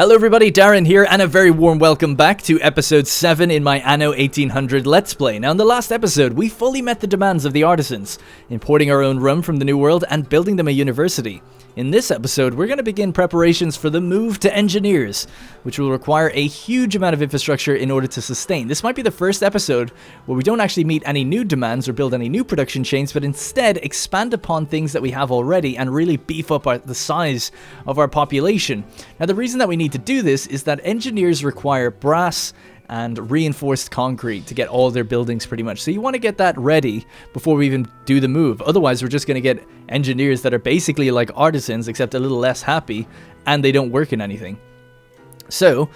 Hello everybody, Darren here, and a very warm welcome back to episode 7 in my Anno 1800 Let's Play. Now in the last episode, we fully met the demands of the artisans, importing our own rum from the New World and building them a university. In this episode, we're going to begin preparations for the move to engineers, which will require a huge amount of infrastructure in order to sustain. This might be the first episode where we don't actually meet any new demands or build any new production chains, but instead expand upon things that we have already and really beef up the size of our population. Now the reason that we need to do this is that engineers require brass and reinforced concrete to get all their buildings pretty much. So you want to get that ready before we even do the move. Otherwise, we're just going to get engineers that are basically like artisans, except a little less happy, and they don't work in anything. So,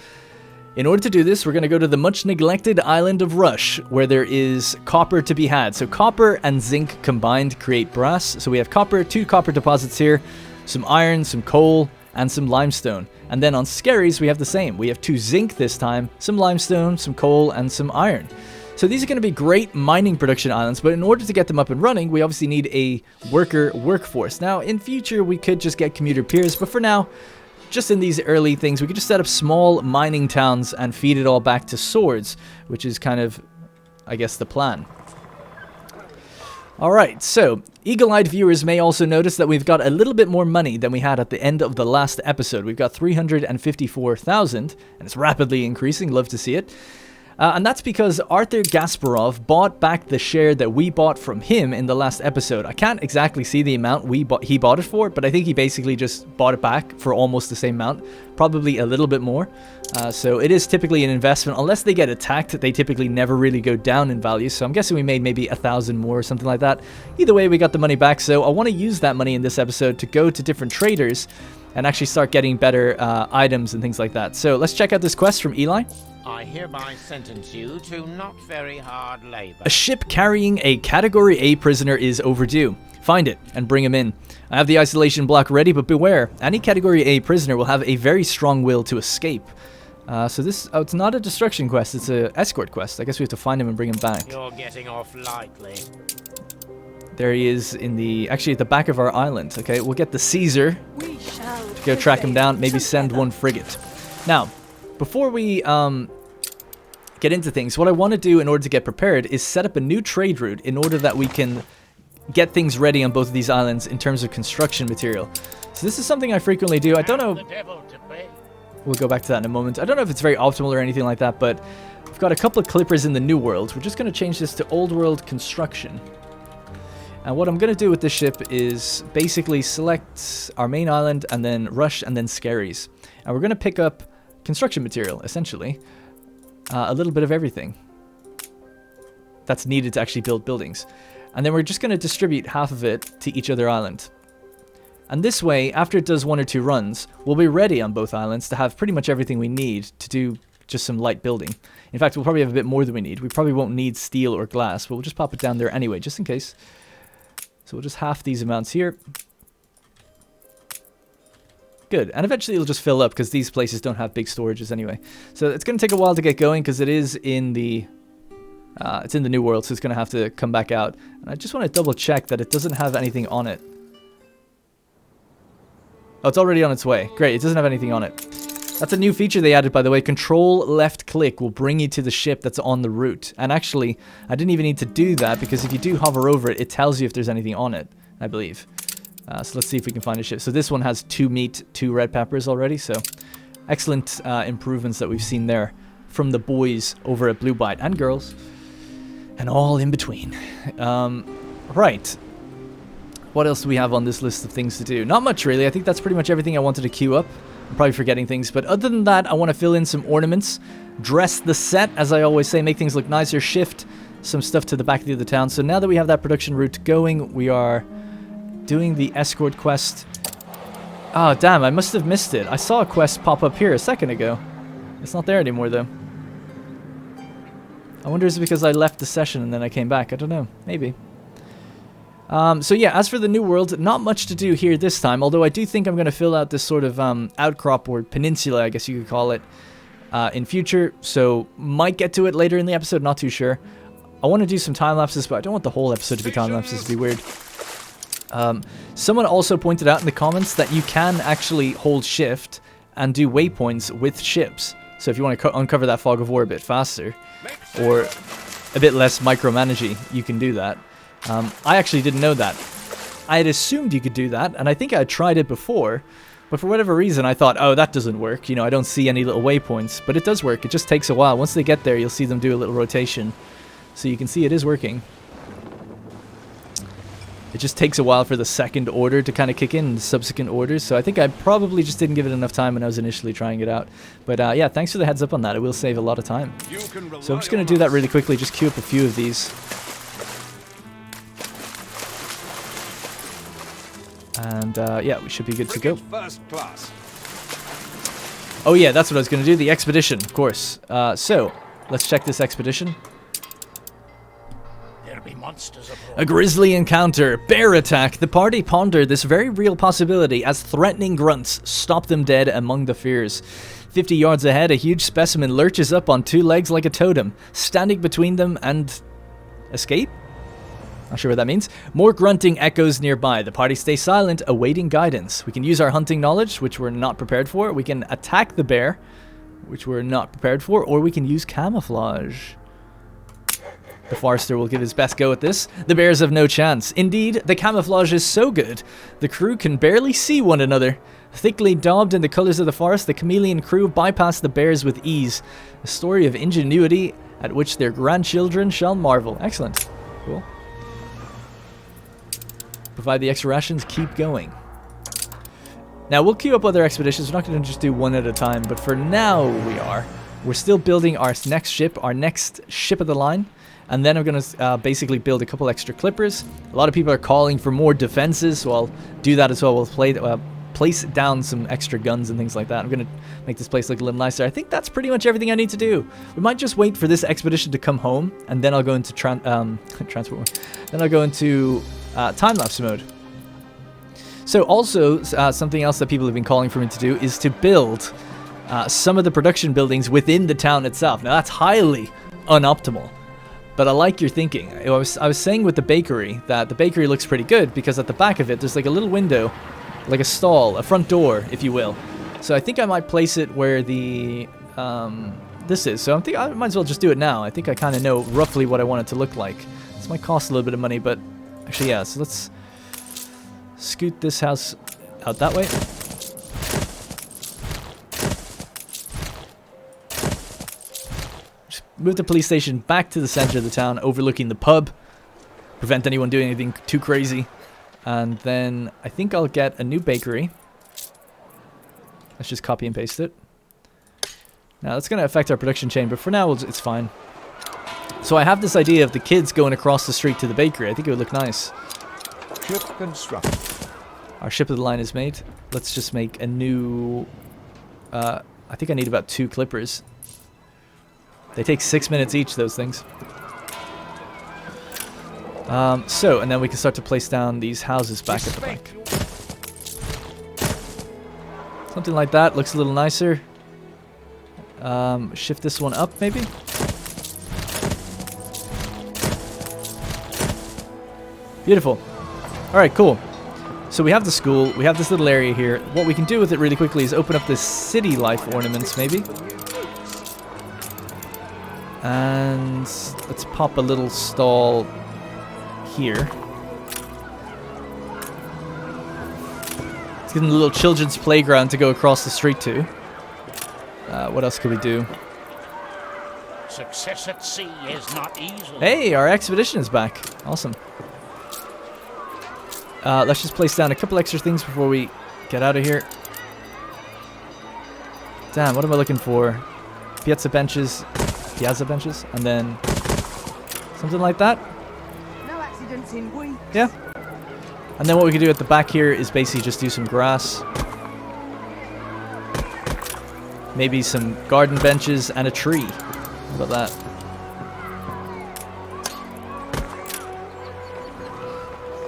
in order to do this, we're going to go to the much neglected island of Rush, where there is copper to be had. So copper and zinc combined create brass. So we have copper, 2 copper deposits here, some iron, some coal, and some limestone. And then on Skerries, we have the same. We have 2 zinc this time, some limestone, some coal, and some iron. So these are going to be great mining production islands, but in order to get them up and running, we obviously need a workforce. Now, in future, we could just get commuter peers, but for now, just in these early things, we could just set up small mining towns and feed it all back to swords, which is kind of, I guess, the plan. Alright, so eagle-eyed viewers may also notice that we've got a little bit more money than we had at the end of the last episode. We've got 354,000, and it's rapidly increasing. Love to see it. And that's because Arthur Gasparov bought back the share that we bought from him in the last episode. I can't exactly see the amount he bought it for, but I think he basically just bought it back for almost the same amount, probably a little bit more. So it is typically an investment. Unless they get attacked, they typically never really go down in value. So I'm guessing we made maybe 1,000 more or something like that. Either way, we got the money back. So I want to use that money in this episode to go to different traders and actually start getting better items and things like that. So let's check out this quest from Eli. I hereby sentence you to not very hard labor. A ship carrying a Category A prisoner is overdue. Find it and bring him in. I have the isolation block ready, but beware. Any Category A prisoner will have a very strong will to escape. So this, it's not a destruction quest, it's an escort quest. I guess we have to find him and bring him back. You're getting off lightly. There he is actually at the back of our island. Okay, we'll get the Caesar. We shall go track him down, maybe send one frigate. Now, before we get into things, what I want to do in order to get prepared is set up a new trade route in order that we can get things ready on both of these islands in terms of construction material. So this is something I frequently do. I don't know. We'll go back to that in a moment. I don't know if it's very optimal or anything like that, but I've got a couple of clippers in the New World. We're just going to change this to Old World Construction. And what I'm going to do with this ship is basically select our main island and then Rush and then Skerries. And we're going to pick up construction material, essentially. A little bit of everything that's needed to actually build buildings. And then we're just going to distribute half of it to each other island. And this way, after it does 1 or 2 runs, we'll be ready on both islands to have pretty much everything we need to do just some light building. In fact, we'll probably have a bit more than we need. We probably won't need steel or glass, but we'll just pop it down there anyway, just in case. So we'll just half these amounts here. Good, and eventually it'll just fill up because these places don't have big storages anyway. So it's going to take a while to get going because it is in the New World, so it's going to have to come back out. And I just want to double check that it doesn't have anything on it. Oh, it's already on its way. Great, it doesn't have anything on it. That's a new feature they added, by the way. Control left click will bring you to the ship that's on the route. And actually, I didn't even need to do that because if you do hover over it, it tells you if there's anything on it, I believe. So let's see if we can find a ship. So this one has 2 meat, 2 red peppers already. So excellent improvements that we've seen there from the boys over at Blue Bite and girls and all in between. Right. What else do we have on this list of things to do? Not much, really. I think that's pretty much everything I wanted to queue up. I'm probably forgetting things. But other than that, I want to fill in some ornaments. Dress the set, as I always say. Make things look nicer. Shift some stuff to the back of the other town. So now that we have that production route going, we are doing the escort quest. Oh, damn. I must have missed it. I saw a quest pop up here a second ago. It's not there anymore, though. I wonder if it's because I left the session and then I came back. I don't know. Maybe. So yeah, as for the New World, not much to do here this time, although I do think I'm going to fill out this sort of outcrop or peninsula, I guess you could call it, in future, so might get to it later in the episode, not too sure. I want to do some time lapses, but I don't want the whole episode to be time lapses, it'd be weird. Someone also pointed out in the comments that you can actually hold shift and do waypoints with ships. So if you want to uncover that fog of war a bit faster, or a bit less micromanagey, you can do that. I actually didn't know that. I had assumed you could do that, and I think I had tried it before, but for whatever reason I thought, oh, that doesn't work. You know, I don't see any little waypoints, but it does work. It just takes a while. Once they get there, you'll see them do a little rotation. So you can see it is working. It just takes a while for the second order to kind of kick in, subsequent orders. So I think I probably just didn't give it enough time when I was initially trying it out. But yeah, thanks for the heads up on that. It will save a lot of time. So I'm just going to do that really quickly. Just queue up a few of these. And yeah, we should be good to go. Oh yeah, that's what I was going to do. The expedition, of course. So let's check this expedition. A grisly encounter, bear attack. The party ponder this very real possibility as threatening grunts stop them dead among the fears. 50 yards ahead, a huge specimen lurches up on two legs like a totem, standing between them and escape? Not sure what that means. More grunting echoes nearby. The party stays silent, awaiting guidance. We can use our hunting knowledge, which we're not prepared for. We can attack the bear, which we're not prepared for, or we can use camouflage. The forester will give his best go at this. The bears have no chance. Indeed, the camouflage is so good, the crew can barely see one another. Thickly daubed in the colors of the forest, the chameleon crew bypass the bears with ease. A story of ingenuity at which their grandchildren shall marvel. Excellent. Cool. Provide the extra rations, keep going. Now, we'll queue up other expeditions. We're not going to just do one at a time, but for now we are. We're still building our next ship of the line. And then I'm going to basically build a couple extra clippers. A lot of people are calling for more defenses, so I'll do that as well. We'll place down some extra guns and things like that. I'm going to make this place look a little nicer. I think that's pretty much everything I need to do. We might just wait for this expedition to come home, and then I'll go into transport mode. Then I'll go into time-lapse mode. So also, something else that people have been calling for me to do is to build some of the production buildings within the town itself. Now, that's highly unoptimal. But I like your thinking. I was saying with the bakery that the bakery looks pretty good because at the back of it there's like a little window, like a stall, a front door, if you will. So I think I might place it where the this is. So I might as well just do it now. I think I kind of know roughly what I want it to look like. This might cost a little bit of money, but actually yeah. So let's scoot this house out that way. Move the police station back to the center of the town, overlooking the pub. Prevent anyone doing anything too crazy. And then I think I'll get a new bakery. Let's just copy and paste it. Now that's going to affect our production chain, but for now it's fine. So I have this idea of the kids going across the street to the bakery. I think it would look nice. Ship constructed. Our ship of the line is made. Let's just make a new... I think I need about 2 clippers. They take 6 minutes each, those things. And then we can start to place down these houses back at the back. Something like that. Looks a little nicer. Shift this one up, maybe? Beautiful. Alright, cool. So we have the school. We have this little area here. What we can do with it really quickly is open up the city life ornaments, maybe. And let's pop a little stall here. Let's give them a little children's playground to go across the street to. What else could we do? Success at sea is not easy. Hey, our expedition is back. Awesome. Let's just place down a couple extra things before we get out of here. Damn, what am I looking for? Piazza benches, and then something like that. No accidents in weeks. Yeah. And then what we can do at the back here is basically just do some grass. Maybe some garden benches and a tree. How about that?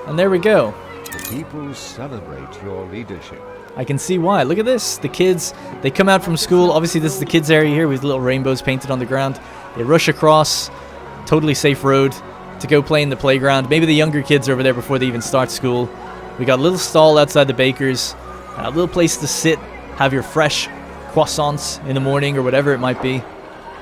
And there we go. The people celebrate your leadership. I can see why. Look at this. The kids, they come out from school. Obviously, this is the kids' area here with little rainbows painted on the ground. They rush across, totally safe road, to go play in the playground. Maybe the younger kids are over there before they even start school. We got a little stall outside the baker's, a little place to sit, have your fresh croissants in the morning or whatever it might be.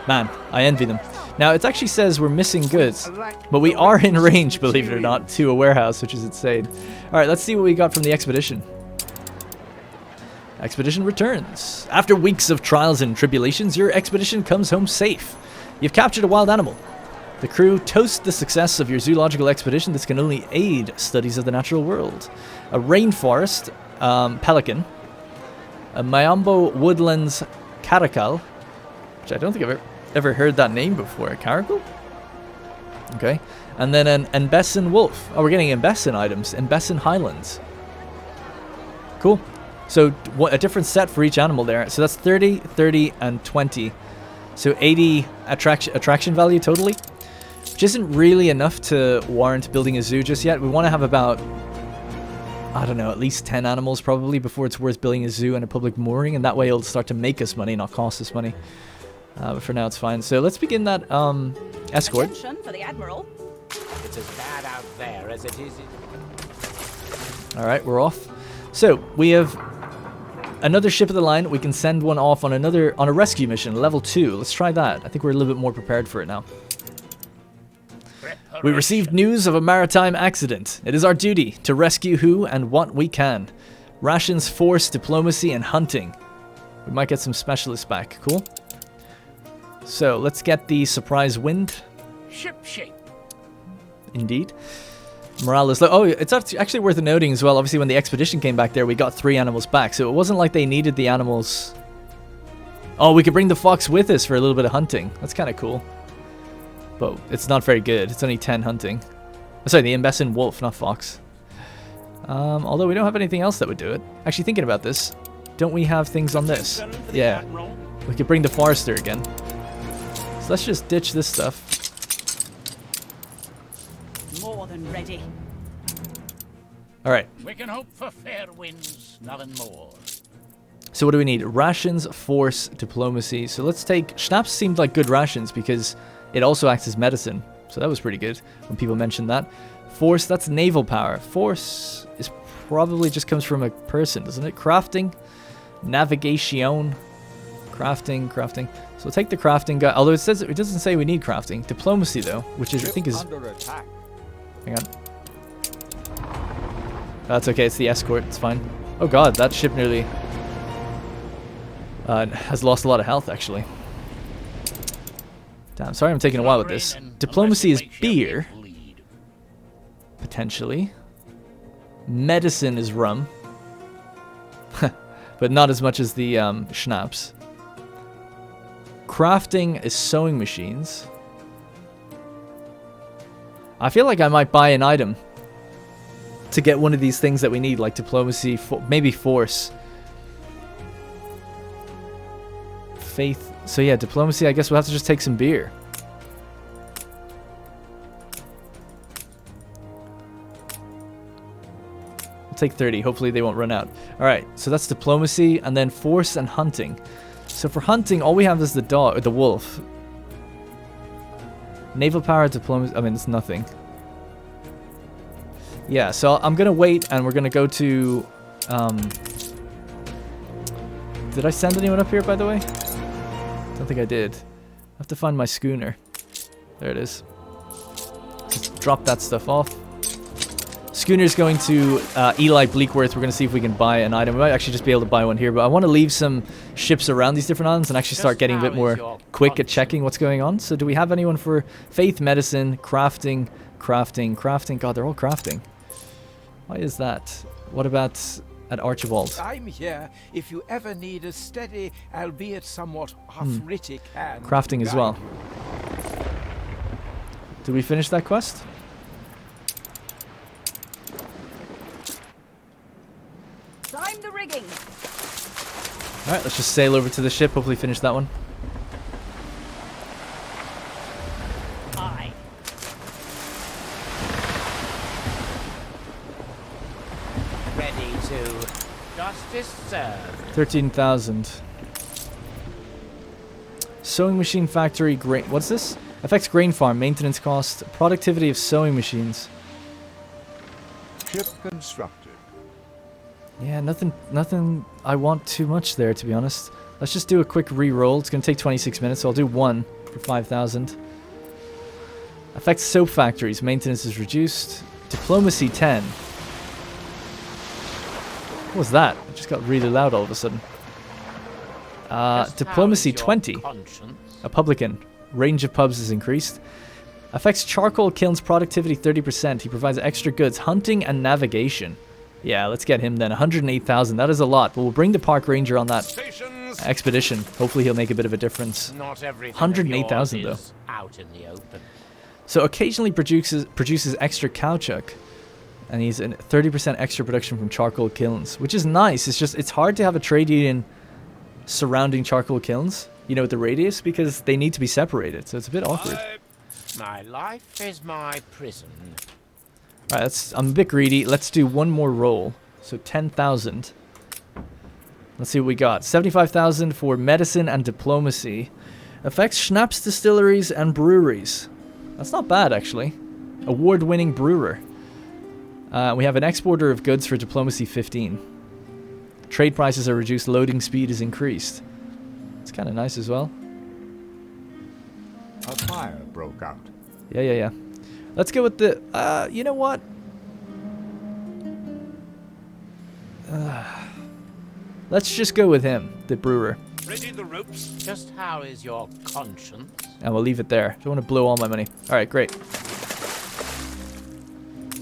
Man, I envy them. Now, it actually says we're missing goods, but we are in range, believe it or not, to a warehouse, which is insane. Alright, let's see what we got from the expedition. Expedition returns. After weeks of trials and tribulations, your expedition comes home safe. You've captured a wild animal. The crew toast the success of your zoological expedition. This can only aid studies of the natural world. A rainforest pelican. A Mayambo woodlands caracal, which I don't think I've ever heard that name before. Caracal? Okay. And then an Embesson wolf. Oh, we're getting Embesson items. Embesson highlands. Cool. So a different set for each animal there. So that's 30, 30, and 20. So 80 attraction value totally. Which isn't really enough to warrant building a zoo just yet. We want to have about, I don't know, at least 10 animals probably before it's worth building a zoo and a public mooring. And that way it'll start to make us money, not cost us money. But for now it's fine. So let's begin that escort. Attention for the Admiral. It's as bad out there as it is. Alright, we're off. So we have another ship of the line. We can send one off on a rescue mission, level 2. Let's try that. I think we're a little bit more prepared for it now. We received news of a maritime accident. It is our duty to rescue who and what we can. Rations, force, diplomacy, and hunting. We might get some specialists back. Cool. So let's get the surprise wind. Ship shape. Indeed. Morale is low. Oh, it's actually worth noting as well. Obviously, when the expedition came back there, we got 3 animals back. So it wasn't like they needed the animals. Oh, we could bring the fox with us for a little bit of hunting. That's kind of cool. But it's not very good. It's only 10 hunting. Oh, sorry, the Embesson wolf, not fox. Although we don't have anything else that would do it. Actually, thinking about this, don't we have things on this? Yeah. We could bring the forester again. So let's just ditch this stuff. More than ready. Alright. We can hope for fair winds, nothing more. So what do we need? Rations, force, diplomacy. So let's take... Schnapps seemed like good rations because it also acts as medicine. So that was pretty good when people mentioned that. Force, that's naval power. Force is probably just comes from a person, doesn't it? Crafting, navigation, crafting. So we'll take the crafting guy. Although it doesn't say we need crafting. Diplomacy though, which is I think is... Under attack. Hang on. That's okay, it's the escort, it's fine. Oh god, that ship nearly has lost a lot of health actually. Damn, sorry I'm taking a while with this. Diplomacy is beer. Potentially. Medicine is rum. But not as much as the schnapps. Crafting is sewing machines. I feel like I might buy an item to get one of these things that we need, like diplomacy, maybe force. Faith. So yeah, diplomacy, I guess we'll have to just take some beer. We'll take 30. Hopefully they won't run out. Alright, so that's diplomacy, and then force and hunting. So for hunting, all we have is the dog, or the wolf. Naval power, diplomacy, I mean, it's nothing. Yeah, so I'm gonna wait, and we're gonna go to, did I send anyone up here, by the way? Don't think I did. I have to find my schooner. There it is. Just drop that stuff off. Schooner's going to Eli Bleakworth. We're going to see if we can buy an item. We might actually just be able to buy one here, but I want to leave some ships around these different islands and actually start getting a bit more quick at checking what's going on. So do we have anyone for faith, medicine, crafting? God, they're all crafting. Why is that? What about at Archibald? I'm here if you ever need a steady, albeit somewhat arthritic hand. Crafting as well. Did we finish that quest? Climb the rigging. Alright, let's just sail over to the ship, hopefully finish that one. Aye. Ready to justice served. 13,000. Sewing machine factory, grain. What's this? Affects grain farm, maintenance cost, productivity of sewing machines. Ship constructed. Yeah, nothing I want too much there, to be honest. Let's just do a quick re-roll. It's going to take 26 minutes, so I'll do 1 for 5,000. Affects soap factories. Maintenance is reduced. Diplomacy 10. What was that? It just got really loud all of a sudden. Diplomacy 20. A publican. Range of pubs is increased. Affects charcoal kilns productivity 30%. He provides extra goods, hunting and navigation. Yeah, let's get him then. 108,000. That is a lot. But we'll bring the park ranger on that expedition. Hopefully he'll make a bit of a difference. Not everything 108,000 though. Out in the open. So occasionally produces extra caoutchouc. And he's in 30% extra production from charcoal kilns, which is nice. It's just, it's hard to have a trade union surrounding charcoal kilns, you know, with the radius, because they need to be separated. So it's a bit awkward. My life is my prison. Alright, I'm a bit greedy. Let's do one more roll. So 10,000. Let's see what we got. 75,000 for medicine and diplomacy. Affects schnapps distilleries and breweries. That's not bad, actually. Award-winning brewer. We have an exporter of goods for diplomacy 15. Trade prices are reduced. Loading speed is increased. It's kind of nice as well. A fire broke out. Yeah. Let's go with the... you know what? Let's just go with him, the brewer. Ready the ropes. Just how is your conscience? And we'll leave it there. Don't want to blow all my money. Alright, great.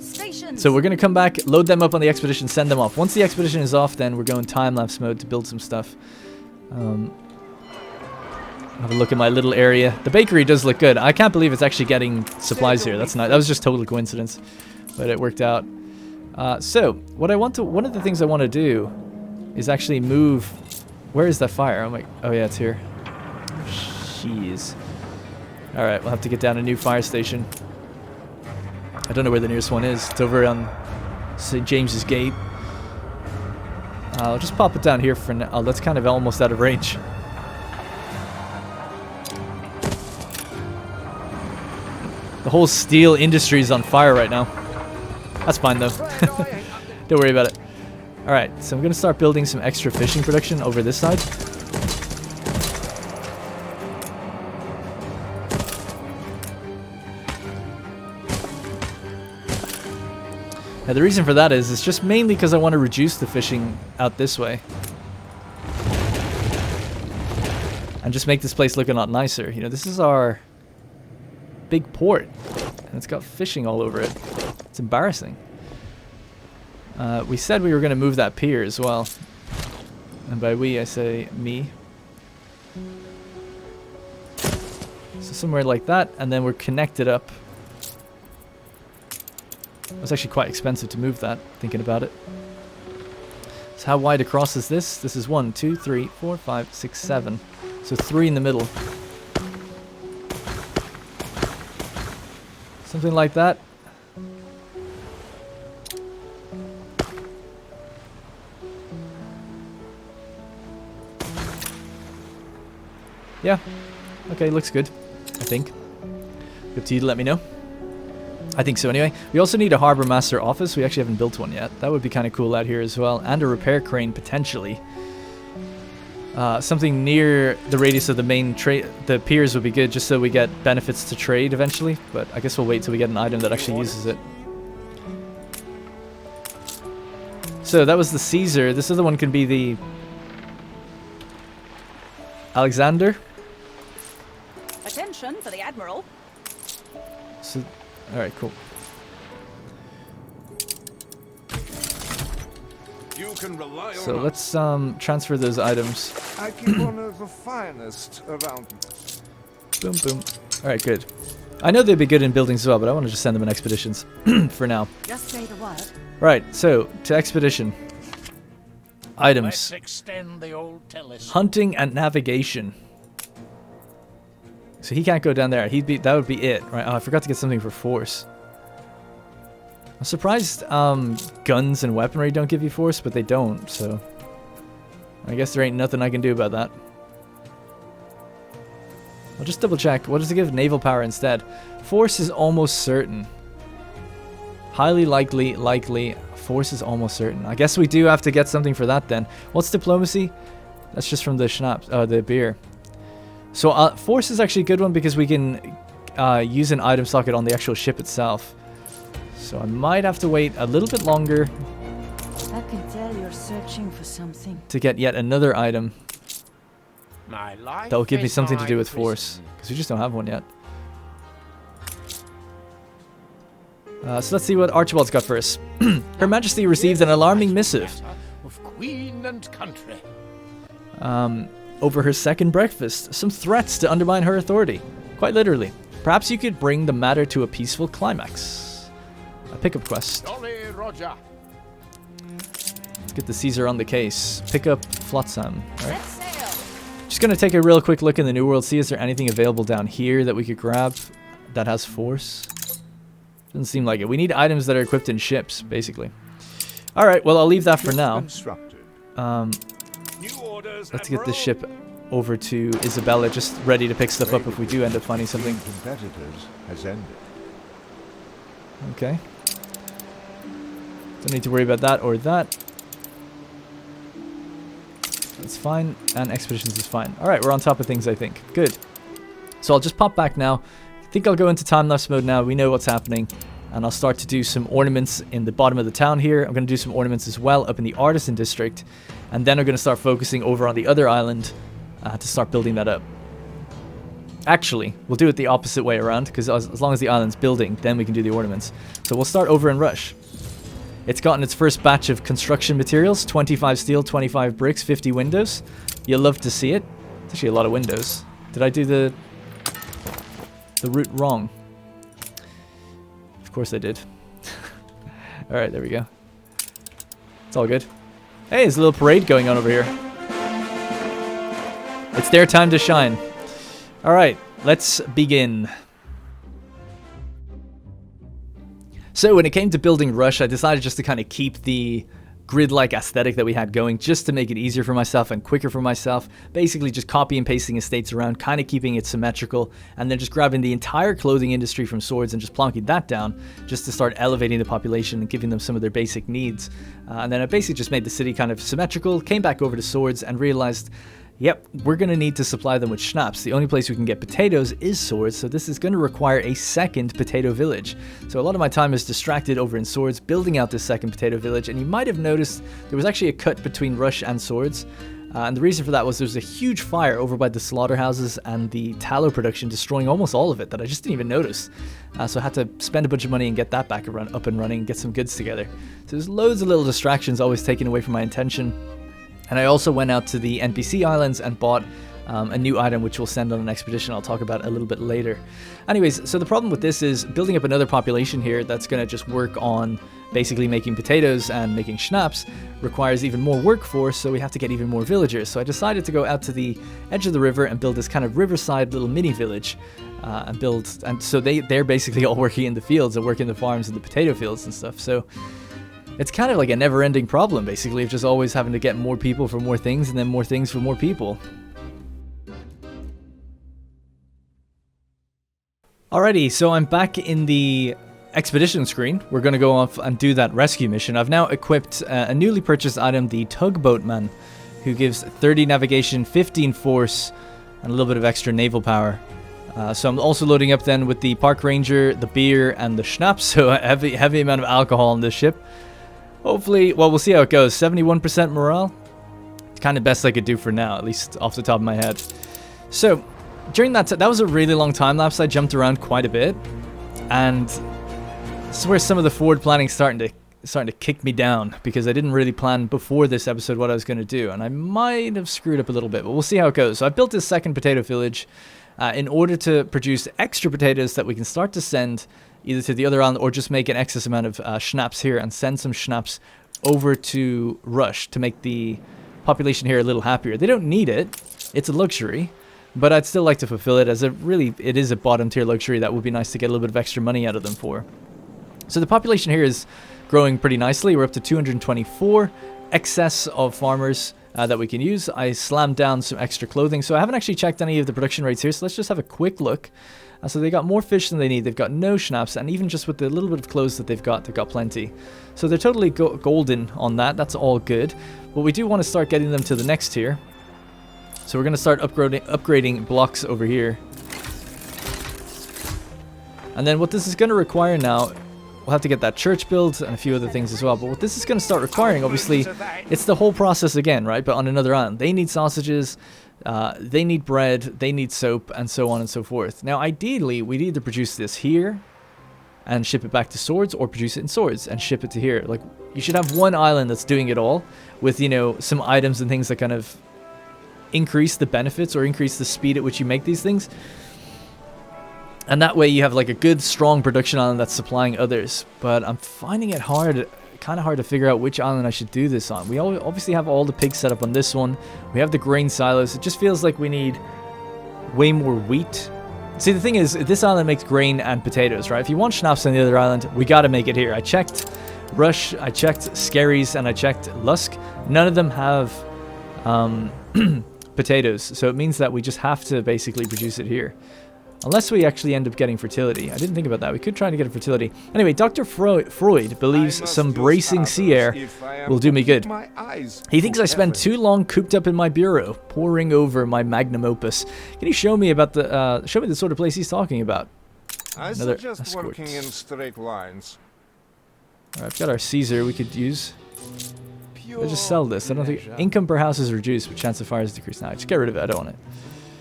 Stations. So we're going to come back, load them up on the expedition, send them off. Once the expedition is off, then we're going time-lapse mode to build some stuff. Have a look at my little area. The bakery does look good. I can't believe it's actually getting supplies here. That's nice. That was just total coincidence, but it worked out. So what I want to, one of the things I want to do is actually move. Where is that fire? Oh yeah, it's here. Jeez. All right, we'll have to get down a new fire station. I don't know where the nearest one is. It's over on St. James's Gate. I'll just pop it down here for now. Oh, that's kind of almost out of range. The whole steel industry is on fire right now. That's fine though. Don't worry about it. Alright, so I'm going to start building some extra fishing production over this side. Now the reason for that is it's just mainly because I want to reduce the fishing out this way. And just make this place look a lot nicer. You know, this is our big port. And it's got fishing all over it. It's embarrassing. We said we were going to move that pier as well. And by we, I say me. So somewhere like that, and then we're connected up. It was actually quite expensive to move that, thinking about it. So how wide across is this? This is 1, 2, 3, 4, 5, 6, 7. So 3 in the middle. Something like that. Yeah. Okay, looks good, I think. Up to you to let me know. I think so anyway. We also need a Harbour Master office. We actually haven't built one yet. That would be kind of cool out here as well. And a repair crane, potentially. Something near the radius of the main the piers would be good, just so we get benefits to trade eventually. But I guess we'll wait till we get an item that actually uses it. So that was the Caesar. This other one can be the Alexander. Attention for the Admiral. So, alright, cool. You can rely So on let's transfer those items. I keep one of the finest around. Boom, boom. Alright, good. I know they'd be good in buildings as well, but I want to just send them in expeditions for now. Just say the word. Right, so to expedition. Items. Let's extend the old telescope. Hunting and navigation. So he can't go down there. That would be it, right? Oh, I forgot to get something for force. I'm surprised guns and weaponry don't give you force, but they don't, so I guess there ain't nothing I can do about that. I'll just double check. What does it give? Naval power instead. Force is almost certain. Highly likely, Force is almost certain. I guess we do have to get something for that then. What's diplomacy? That's just from the schnapps, the beer. So force is actually a good one because we can use an item socket on the actual ship itself. So I might have to wait a little bit longer. I can tell you're searching for something. To get yet another item My life that will give me is something to my do with prison. force. Because we just don't have one yet. So let's see what Archibald's got for us. Her Majesty received an alarming missive Of queen and country. over her second breakfast. Some threats to undermine her authority. Quite literally. Perhaps you could bring the matter to a peaceful climax. A pickup quest. Jolly Roger. Let's get the Caesar on the case. Pick up Flotsam. Alright. Set sail. Just gonna take a real quick look in the New World, see is there anything available down here that we could grab that has force. Doesn't seem like it. We need items that are equipped in ships, basically. Alright, well I'll leave that for now. Constructed. New orders, Let's get this Admiral. ship over to Isabella, just ready to pick stuff up if we do end up finding something. Competitors has ended. Okay. Don't need to worry about that or that. That's fine, and expeditions is fine. Alright, we're on top of things, I think. Good. So I'll just pop back now. I think I'll go into time-lapse mode now. We know what's happening. And I'll start to do some ornaments in the bottom of the town here. I'm going to do some ornaments as well up in the Artisan District. And then I'm going to start focusing over on the other island to start building that up. Actually, we'll do it the opposite way around, because as long as the island's building, then we can do the ornaments. So we'll start over in Rush. It's gotten its first batch of construction materials, 25 steel, 25 bricks, 50 windows. You'll love to see it. It's actually a lot of windows. Did I do the route wrong? Of course I did. Alright, there we go. It's all good. Hey, there's a little parade going on over here. It's their time to shine. Alright, let's begin. So when it came to building Rush, I decided just to kind of keep the grid-like aesthetic that we had going, just to make it easier for myself and quicker for myself. Basically just copy and pasting estates around, kind of keeping it symmetrical, and then just grabbing the entire clothing industry from swords and just plonking that down, just to start elevating the population and giving them some of their basic needs. And then I basically just made the city kind of symmetrical, came back over to swords, and realized, yep, we're going to need to supply them with schnapps. The only place we can get potatoes is swords, so this is going to require a second potato village. So a lot of my time is distracted over in swords, building out this second potato village, and you might have noticed there was actually a cut between Rush and swords. And the reason for that was there was a huge fire over by the slaughterhouses and the tallow production, destroying almost all of it that I just didn't even notice. So I had to spend a bunch of money and get that back up and running and get some goods together. So there's loads of little distractions always taken away from my intention. And I also went out to the NPC islands and bought a new item which we'll send on an expedition I'll talk about a little bit later. Anyways, so the problem with this is building up another population here that's going to just work on basically making potatoes and making schnapps requires even more workforce, so we have to get even more villagers. So I decided to go out to the edge of the river and build this kind of riverside little mini village and so they're basically all working in the fields and working the farms and the potato fields and stuff. So it's kind of like a never-ending problem, basically, of just always having to get more people for more things and then more things for more people. Alrighty, so I'm back in the expedition screen. We're going to go off and do that rescue mission. I've now equipped a newly purchased item, the Tugboatman, who gives 30 navigation, 15 force, and a little bit of extra naval power. So I'm also loading up then with the Park Ranger, the beer, and the schnapps, so a heavy amount of alcohol on this ship. Hopefully, well, we'll see how it goes. 71% morale. It's kind of best I could do for now, at least off the top of my head. So, during that was a really long time lapse. I jumped around quite a bit. And this is where some of the forward planning starting to kick me down, because I didn't really plan before this episode what I was going to do. And I might have screwed up a little bit, but we'll see how it goes. So I built this second potato village in order to produce extra potatoes that we can start to send either to the other island or just make an excess amount of schnapps here and send some schnapps over to Rush to make the population here a little happier. They don't need it. It's a luxury, but I'd still like to fulfill it as it is a bottom tier luxury that would be nice to get a little bit of extra money out of them for. So the population here is growing pretty nicely. We're up to 224 excess of farmers that we can use. I slammed down some extra clothing, so I haven't actually checked any of the production rates here, so let's just have a quick look. So they got more fish than they need. They've got no schnapps, and even just with the little bit of clothes that they've got plenty. So they're totally golden on that. That's all good. But we do want to start getting them to the next tier. So we're going to start upgrading blocks over here. And then what this is going to require now, we'll have to get that church built and a few other things as well. But what this is going to start requiring, obviously, it's the whole process again, right? But on another island. They need sausages, they need bread, they need soap, and so on and so forth. Now, ideally, we'd either produce this here and ship it back to Swords, or produce it in Swords and ship it to here. Like, you should have one island that's doing it all with, you know, some items and things that kind of increase the benefits or increase the speed at which you make these things. And that way you have like a good, strong production island that's supplying others. But I'm finding it hard, kind of hard to figure out which island I should do this on. We obviously have all the pigs set up on this one. We have the grain silos. It just feels like we need way more wheat. See, the thing is, this island makes grain and potatoes, right? If you want schnapps on the other island, we got to make it here. I checked Rush, I checked Scaries, and I checked Lusk. None of them have potatoes. So it means that we just have to basically produce it here. Unless we actually end up getting fertility. I didn't think about that. We could try to get a fertility. Anyway, Dr. Freud believes some bracing sea air will do me good. He thinks I spend too long cooped up in my bureau, poring over my magnum opus. Can you show me about the show me the sort of place he's talking about? I Another suggest escort. working in straight lines. Alright, I've got our Caesar we could use. I'll just sell this. I don't think income per house is reduced, but chance of fire is decreased. Now, just get rid of it. I don't want it.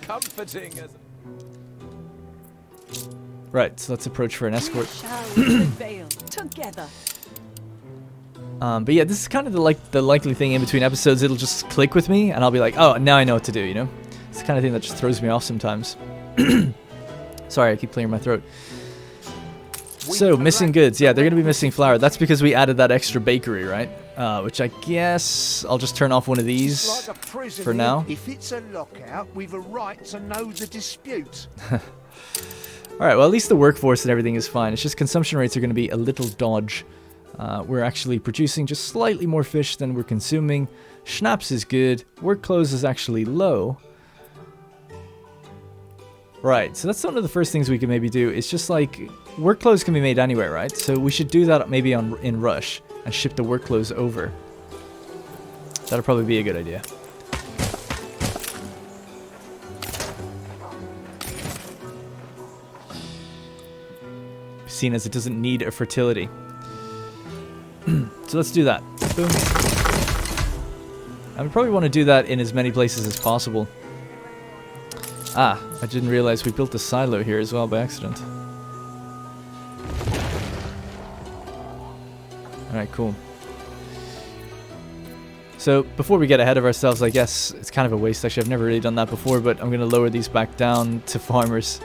Comforting as Right, so let's approach for an escort. Together. But yeah, this is kind of the likely thing in between episodes. It'll just click with me, and I'll be like, oh, now I know what to do, you know? It's the kind of thing that just throws me off sometimes. Sorry, I keep clearing my throat. So, missing goods. Yeah, they're going to be missing flour. That's because we added that extra bakery, right? Which I guess I'll just turn off one of these for now. If it's a lockout, we've a right to know the dispute. Alright, well, at least the workforce and everything is fine. It's just consumption rates are going to be a little dodge. We're actually producing just slightly more fish than we're consuming. Schnapps is good. Work clothes is actually low. Right, so that's one of the first things we can maybe do. It's just like, work clothes can be made anywhere, right? So we should do that maybe in Rush and ship the work clothes over. That'll probably be a good idea. Seen as it doesn't need a fertility. So let's do that. Boom. I would probably want to do that in as many places as possible. Ah, I didn't realize we built a silo here as well by accident. Alright, cool. So, before we get ahead of ourselves, I guess it's kind of a waste. Actually, I've never really done that before, but I'm going to lower these back down to farmers.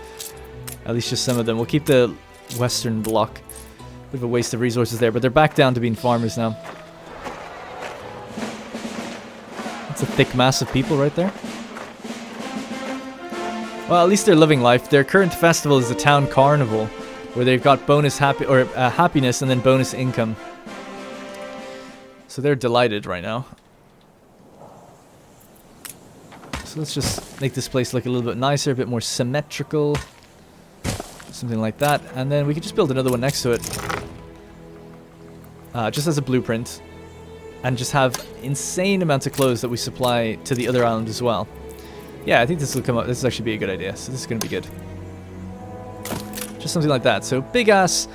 At least just some of them. We'll keep the western block. Bit of a waste of resources there, but they're back down to being farmers now. That's a thick mass of people right there. Well, at least they're living life. Their current festival is the town carnival, where they've got bonus happiness and then bonus income. So they're delighted right now. So let's just make this place look a little bit nicer, a bit more symmetrical. Something like that. And then we could just build another one next to it. Just as a blueprint. And just have insane amounts of clothes that we supply to the other island as well. Yeah, I think this will come up. This is actually be a good idea. So this is going to be good. Just something like that. So big ass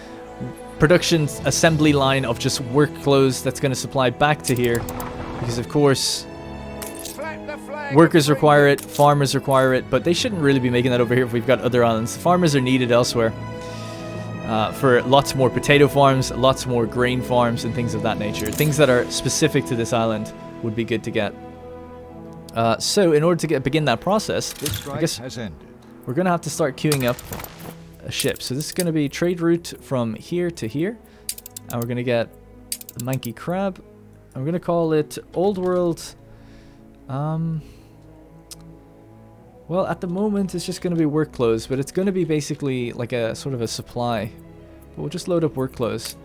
production assembly line of just work clothes that's going to supply back to here. Because of course, workers require it, farmers require it, but they shouldn't really be making that over here if we've got other islands. Farmers are needed elsewhere. For lots more potato farms, lots more grain farms, and things of that nature. Things that are specific to this island would be good to get. So in order to begin that process, I guess we're going to have to start queuing up a ship. So this is going to be trade route from here to here. And we're going to get the Manky Crab. And we're going to call it Old World. Well, at the moment it's just going to be work clothes, but it's going to be basically like a sort of a supply. But we'll just load up work clothes.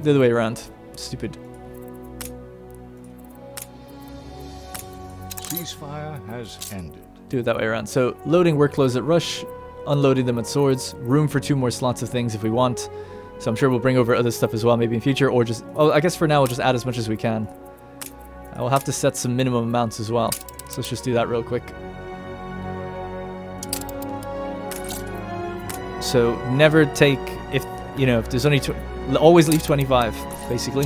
The other way around. Stupid. ceasefire has ended. Do it that way around. So loading workflows at rush, unloading them at swords, room for 2 more slots of things if we want. So I'm sure we'll bring over other stuff as well, maybe in future, or just, oh, I guess for now we'll just add as much as we can. I will have to set some minimum amounts as well. So let's just do that real quick. So never take, if there's only, always leave 25, basically.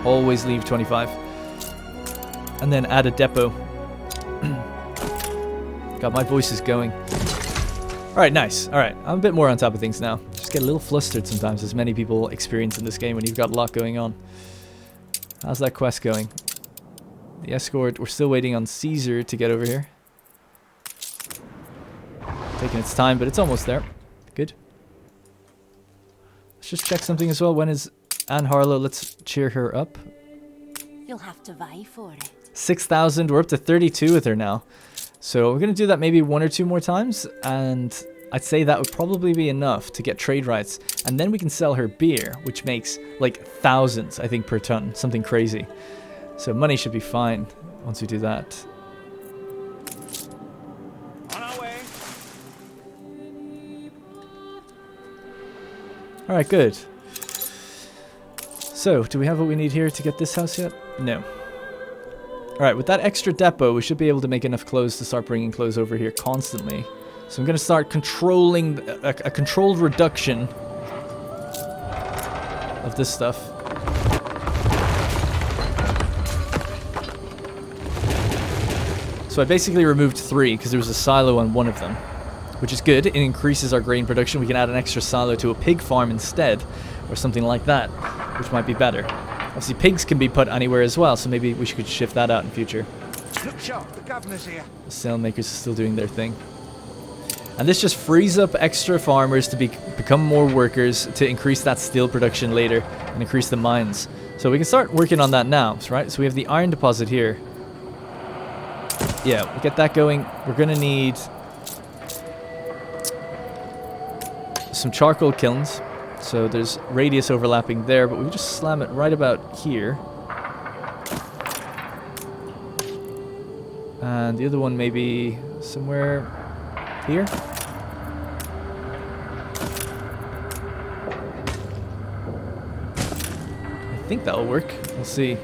Always leave 25. And then add a depot. God, my voice is going. Alright, nice. Alright, I'm a bit more on top of things now. Just get a little flustered sometimes, as many people experience in this game when you've got a lot going on. How's that quest going? The escort, we're still waiting on Caesar to get over here. Taking its time, but it's almost there. Good. Let's just check something as well. When is Anne Harlow? Let's cheer her up. You'll have to vie for it. 6,000. We're up to 32 with her now. So we're going to do that maybe 1 or 2 more times. And I'd say that would probably be enough to get trade rights. And then we can sell her beer, which makes like thousands, I think, per ton. Something crazy. So money should be fine once we do that. On our way. Alright, good. So, do we have what we need here to get this house yet? No. Alright, with that extra depot, we should be able to make enough clothes to start bringing clothes over here constantly. So I'm going to start controlling a controlled reduction of this stuff. So I basically removed 3 because there was a silo on one of them, which is good. It increases our grain production. We can add an extra silo to a pig farm instead, or something like that, which might be better. Obviously, pigs can be put anywhere as well, so maybe we could shift that out in future. Look sharp, the governor's here. The sailmakers are still doing their thing. And this just frees up extra farmers to become more workers, to increase that steel production later, and increase the mines. So we can start working on that now, right? So we have the iron deposit here. Yeah, we'll get that going. We're going to need some charcoal kilns. So there's radius overlapping there, but we can just slam it right about here. And the other one maybe somewhere here. I think that'll work. We'll see.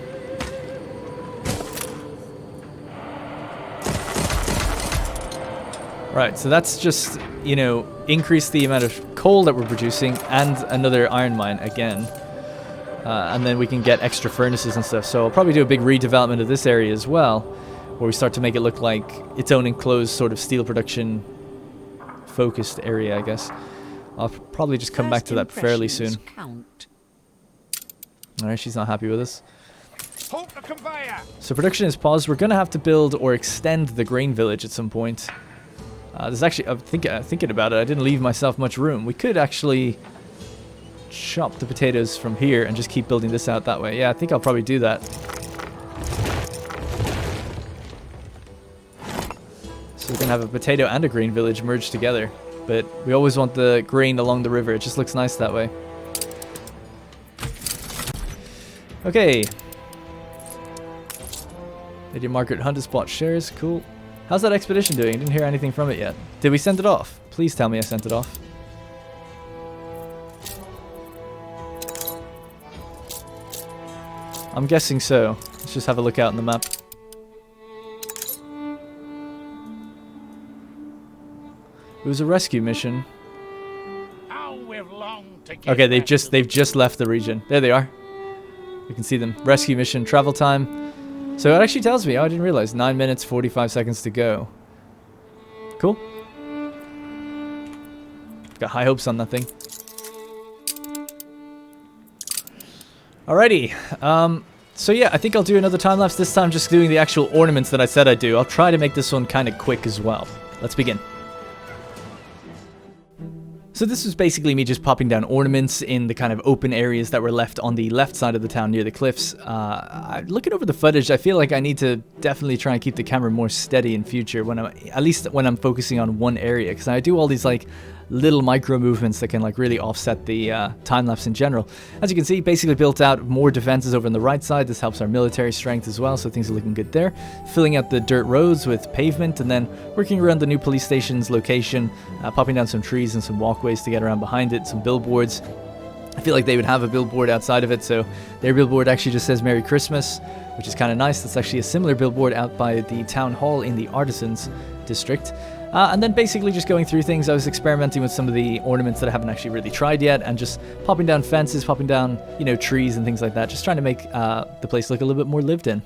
Right, so that's just, increase the amount of coal that we're producing and another iron mine again. And then we can get extra furnaces and stuff. So I'll probably do a big redevelopment of this area as well, where we start to make it look like its own enclosed sort of steel production focused area, I guess. I'll probably just come back to that fairly soon. Alright, she's not happy with us. Halt the conveyor. So production is paused. We're going to have to build or extend the grain village at some point. There's actually, I'm thinking about it, I didn't leave myself much room. We could actually chop the potatoes from here and just keep building this out that way. Yeah, I think I'll probably do that. So we're going to have a potato and a grain village merged together. But we always want the grain along the river. It just looks nice that way. Okay. Lady Margaret Hunt has bought shares. Cool. How's that expedition doing? I didn't hear anything from it yet. Did we send it off? Please tell me I sent it off. I'm guessing so. Let's just have a look out on the map. It was a rescue mission. How we've longed to get Okay, they've back just left the region. There they are. You can see them. Rescue mission, travel time. So it actually tells me, oh, I didn't realize, 9 minutes, 45 seconds to go. Cool. Got high hopes on that thing. Alrighty. So yeah, I think I'll do another time lapse. This time just doing the actual ornaments that I said I'd do. I'll try to make this one kind of quick as well. Let's begin. So this was basically me just popping down ornaments in the kind of open areas that were left on the left side of the town near the cliffs. Looking over the footage, I feel like I need to definitely try and keep the camera more steady in future, at least when I'm focusing on one area, because I do all these like little micro movements that can like really offset the time lapse in general. As you can see, basically built out more defenses over on the right side. This helps our military strength as well, so things are looking good there. Filling out the dirt roads with pavement, and then working around the new police station's location, popping down some trees and some walkways to get around behind it, some billboards. I feel like they would have a billboard outside of it, so their billboard actually just says Merry Christmas, which is kind of nice. That's actually a similar billboard out by the town hall in the Artisans district. And then basically just going through things. I was experimenting with some of the ornaments that I haven't actually really tried yet, and just popping down fences, popping down, you know, trees and things like that, just trying to make the place look a little bit more lived in.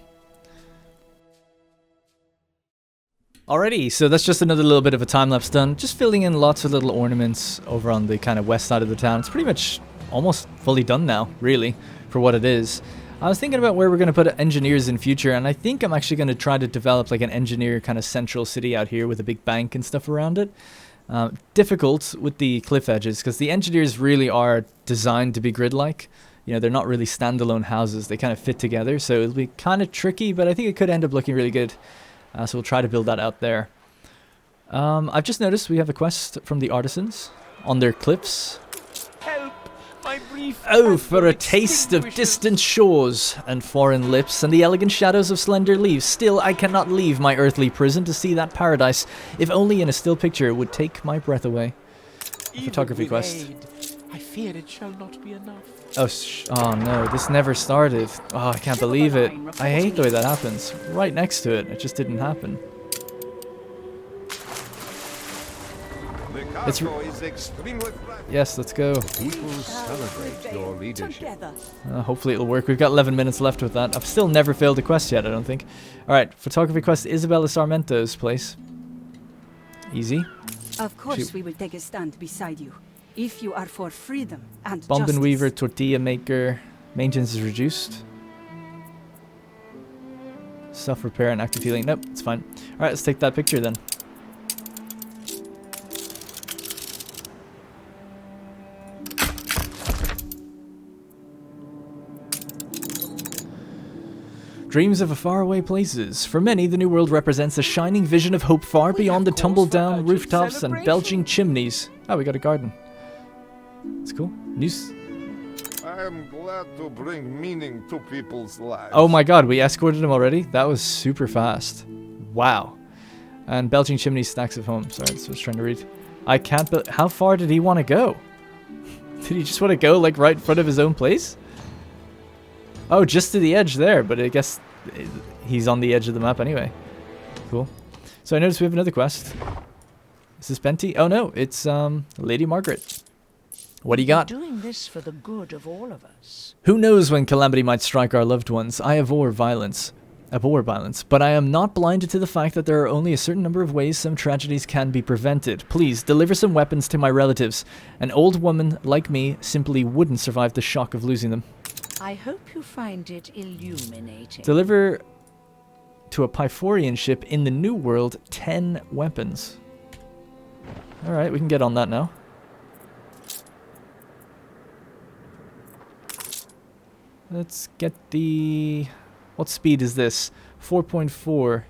Alrighty, so that's just another little bit of a time-lapse done. Just filling in lots of little ornaments over on the kind of west side of the town. It's pretty much almost fully done now, really, for what it is. I was thinking about where we're going to put engineers in future, and I think I'm actually going to try to develop like an engineer kind of central city out here with a big bank and stuff around it. Difficult with the cliff edges, because the engineers really are designed to be grid-like. You know, they're not really standalone houses. They kind of fit together, so it'll be kind of tricky, but I think it could end up looking really good. So we'll try to build that out there. I've just noticed we have a quest from the Artisans on their cliffs. Help! My brief Oh, for a taste of distant shores and foreign lips and the elegant shadows of slender leaves. Still, I cannot leave my earthly prison to see that paradise. If only in a still picture would take my breath away. A photography quest. I fear it shall not be enough. Oh no, this never started. Oh, I can't believe it. I hate the way that happens. Right next to it, it just didn't happen. It's yes, let's go. People celebrate your leadership. Hopefully it'll work. We've got 11 minutes left with that. I've still never failed a quest yet, I don't think. Alright, photography quest, Isabella Sarmento's place. Easy. Of course we will take a stand beside you. If you are for freedom and Bombin justice. Weaver, tortilla maker. Maintenance is reduced. Self repair and active healing. Nope, it's fine. Alright, let's take that picture then. Dreams of faraway places. For many, the New World represents a shining vision of hope far beyond the tumble-down rooftops and belching chimneys. Oh, we got a garden. That's cool. News. I am glad to bring meaning to people's lives. Oh my god, we escorted him already? That was super fast. Wow. And belching chimneys, stacks of home. Sorry, that's what I was trying to read. I can't build. How far did he want to go? Did he just want to go, like, right in front of his own place? Oh, just to the edge there, but I guess he's on the edge of the map anyway. Cool. So I noticed we have another quest. Is this Benty? Oh no, it's Lady Margaret. What do you got? Doing this for the good of all of us. Who knows when calamity might strike our loved ones? I abhor violence, but I am not blinded to the fact that there are only a certain number of ways some tragedies can be prevented. Please, deliver some weapons to my relatives. An old woman like me simply wouldn't survive the shock of losing them. I hope you find it illuminating. Deliver to a Pyphorian ship in the New World 10 weapons. Alright, we can get on that now. Let's get the... What speed is this? 4.4.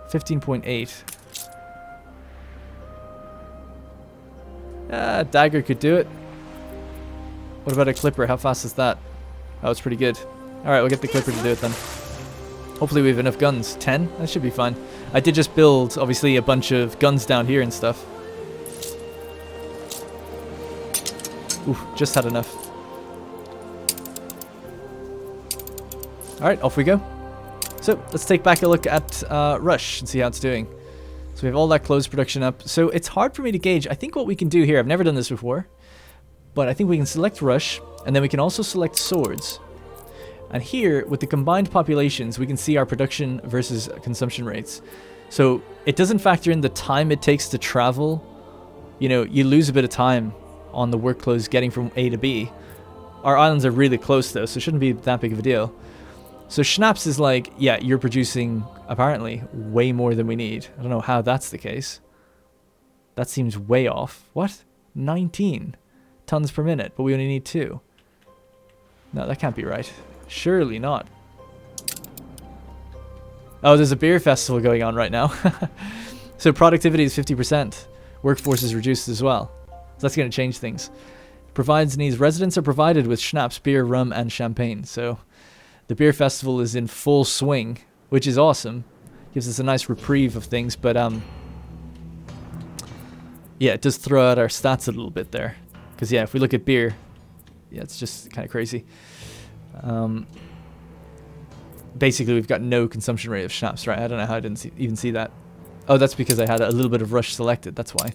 15.8. Dagger could do it. What about a clipper? How fast is that? Oh, it's pretty good. Alright, we'll get the clipper to do it then. Hopefully we have enough guns. 10? That should be fine. I did just build, obviously, a bunch of guns down here and stuff. Ooh, just had enough. Alright, off we go. So, let's take back a look at Rush and see how it's doing. So we have all that clothes production up. So it's hard for me to gauge. I think what we can do here, I've never done this before, but I think we can select Rush, and then we can also select Swords. And here, with the combined populations, we can see our production versus consumption rates. So it doesn't factor in the time it takes to travel. You know, you lose a bit of time on the work clothes getting from A to B. Our islands are really close though, so it shouldn't be that big of a deal. So Schnapps is like, yeah, you're producing, apparently, way more than we need. I don't know how that's the case. That seems way off. What? 19 tons per minute, but we only need 2. No, that can't be right. Surely not. Oh, there's a beer festival going on right now. So productivity is 50%. Workforce is reduced as well. So that's going to change things. Provides needs. Residents are provided with schnapps, beer, rum, and champagne. So the beer festival is in full swing, which is awesome. Gives us a nice reprieve of things, but yeah, it does throw out our stats a little bit there. Because yeah, if we look at beer, yeah, it's just kind of crazy. Basically, we've got no consumption rate of schnapps, right? I don't know how I didn't even see that. Oh, that's because I had a little bit of rush selected. That's why.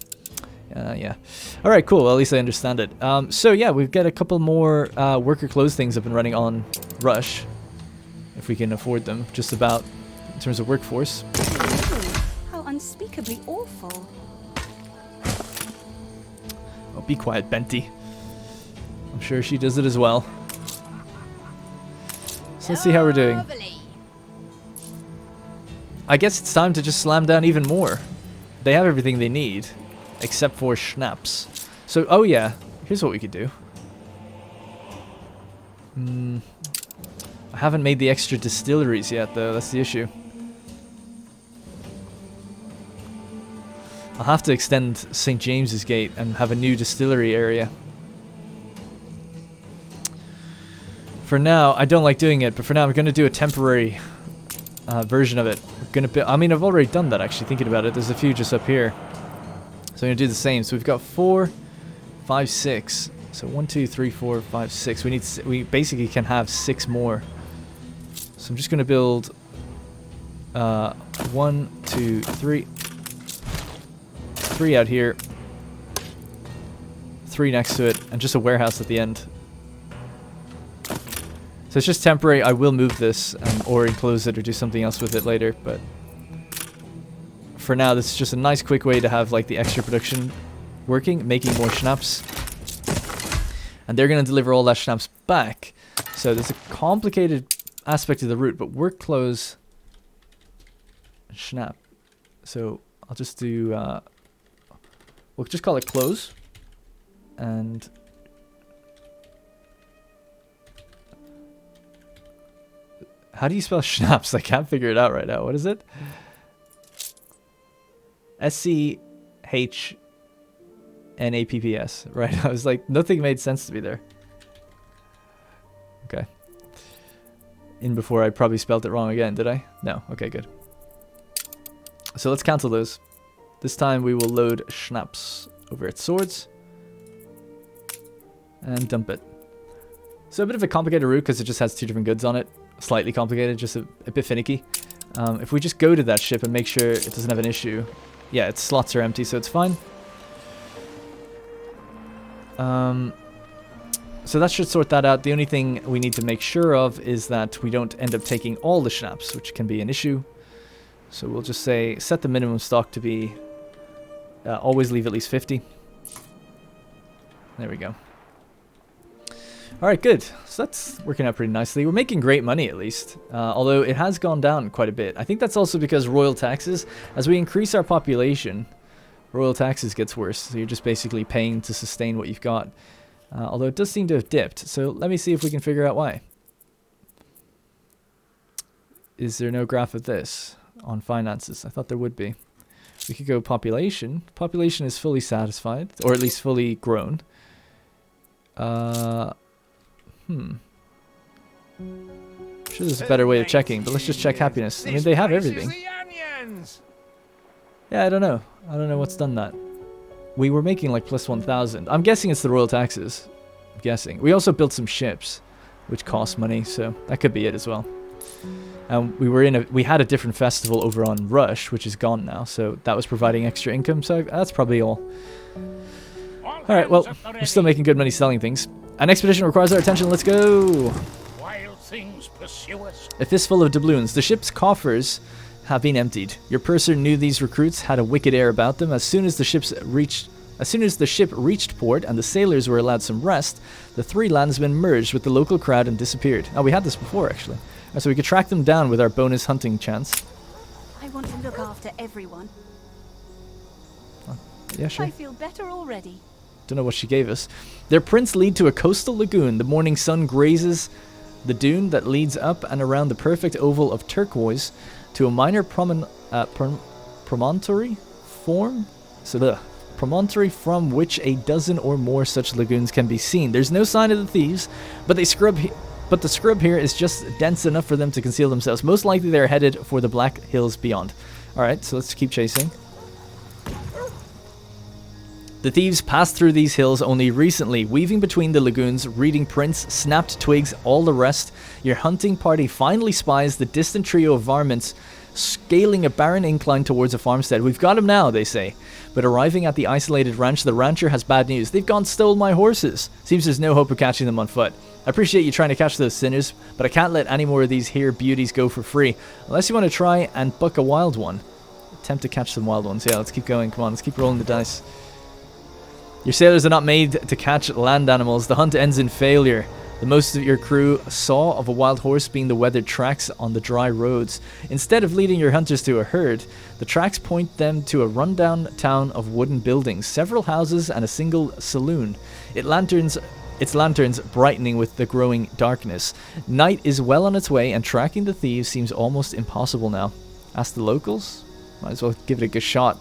Yeah. All right, cool. Well, at least I understand it. So yeah, we've got a couple more worker clothes things up and running on Rush, if we can afford them. Just about in terms of workforce. How unspeakably awful. Oh, be quiet, Benty. I'm sure she does it as well. So let's see how we're doing. I guess it's time to just slam down even more. They have everything they need, except for schnapps. So, oh yeah, here's what we could do. I haven't made the extra distilleries yet, though. That's the issue. I'll have to extend St. James's Gate and have a new distillery area. For now, I don't like doing it, but for now I'm going to do a temporary version of it. I mean, I've already done that, actually, thinking about it. There's a few just up here. So I'm going to do the same. So we've got 4, 5, 6. So 1, 2, 3, 4, 5, 6. We basically can have 6 more. So I'm just going to build 1, 2, 3. 3 out here. 3 next to it. And just a warehouse at the end. So it's just temporary. I will move this or enclose it or do something else with it later. But for now, this is just a nice quick way to have like the extra production working, making more schnapps. And they're going to deliver all that schnapps back. So there's a complicated aspect of the route, but work, close, schnapp. So I'll just do, we'll just call it close. And how do you spell schnapps? I can't figure it out right now. What is it? SCHNAPPS. Right. I was like, nothing made sense to me there. Okay. In before I probably spelled it wrong again, did I? No. Okay, good. So let's cancel those. This time we will load schnapps over at swords. And dump it. So a bit of a complicated route because it just has 2 different goods on it. Slightly complicated, just a bit finicky. If we just go to that ship and make sure it doesn't have an issue. Yeah, its slots are empty, so it's fine. So that should sort that out. The only thing we need to make sure of is that we don't end up taking all the schnapps, which can be an issue. So we'll just say, set the minimum stock to be, always leave at least 50. There we go. Alright, good. So that's working out pretty nicely. We're making great money, at least. Although it has gone down quite a bit. I think that's also because royal taxes, as we increase our population, royal taxes gets worse. So you're just basically paying to sustain what you've got. Although it does seem to have dipped. So let me see if we can figure out why. Is there no graph of this on finances? I thought there would be. We could go population. Population is fully satisfied, or at least fully grown. I'm sure there's a better way of checking, but let's just check happiness. I mean, they have everything. Yeah, I don't know. I don't know what's done that. We were making like plus 1,000. I'm guessing it's the royal taxes. I'm guessing. We also built some ships, which cost money, so that could be it as well. And we had a different festival over on Rush, which is gone now, so that was providing extra income, so that's probably all. Alright, well, we're still making good money selling things. An expedition requires our attention, let's go! Wild things pursue us. A fistful of doubloons. The ship's coffers have been emptied. Your purser knew these recruits had a wicked air about them. As soon as the ship reached port and the sailors were allowed some rest, the 3 landsmen merged with the local crowd and disappeared. Oh, we had this before, actually. So we could track them down with our bonus hunting chance. I want to look after everyone. Yeah, sure. I feel better already. Don't know what she gave us. Their prints lead to a coastal lagoon. The morning sun grazes the dune that leads up and around the perfect oval of turquoise to a minor promontory form. So the promontory from which a dozen or more such lagoons can be seen. There's no sign of the thieves, but the scrub here is just dense enough for them to conceal themselves. Most likely they're headed for the Black Hills beyond. Alright, so let's keep chasing. The thieves passed through these hills only recently, weaving between the lagoons, reading prints, snapped twigs, all the rest. Your hunting party finally spies the distant trio of varmints scaling a barren incline towards a farmstead. We've got him now, they say. But arriving at the isolated ranch, the rancher has bad news. They've gone stole my horses. Seems there's no hope of catching them on foot. I appreciate you trying to catch those sinners, but I can't let any more of these here beauties go for free. Unless you want to try and buck a wild one. Attempt to catch some wild ones. Yeah, let's keep going. Come on, let's keep rolling the dice. Your sailors are not made to catch land animals. The hunt ends in failure. The most of your crew saw of a wild horse being the weathered tracks on the dry roads. Instead of leading your hunters to a herd, the tracks point them to a rundown town of wooden buildings, several houses and a single saloon. Its lanterns brightening with the growing darkness. Night is well on its way and tracking the thieves seems almost impossible now. Ask the locals? Might as well give it a good shot.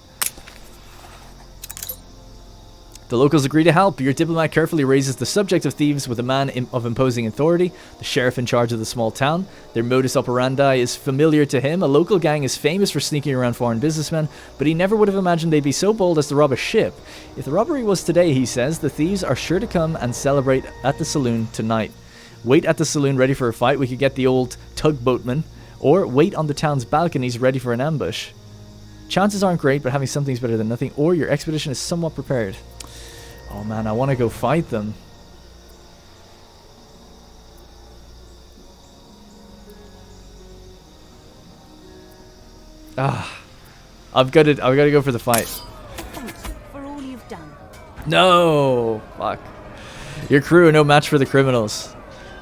The locals agree to help. Your diplomat carefully raises the subject of thieves with a man of imposing authority, the sheriff in charge of the small town. Their modus operandi is familiar to him. A local gang is famous for sneaking around foreign businessmen, but he never would have imagined they'd be so bold as to rob a ship. If the robbery was today, he says, the thieves are sure to come and celebrate at the saloon tonight. Wait at the saloon ready for a fight. We could get the old tugboatman, or wait on the town's balconies ready for an ambush. Chances aren't great, but having something's better than nothing, or your expedition is somewhat prepared. Oh man, I want to go fight them. I've got to go for the fight. Thank you for all you've done. No, fuck. Your crew are no match for the criminals.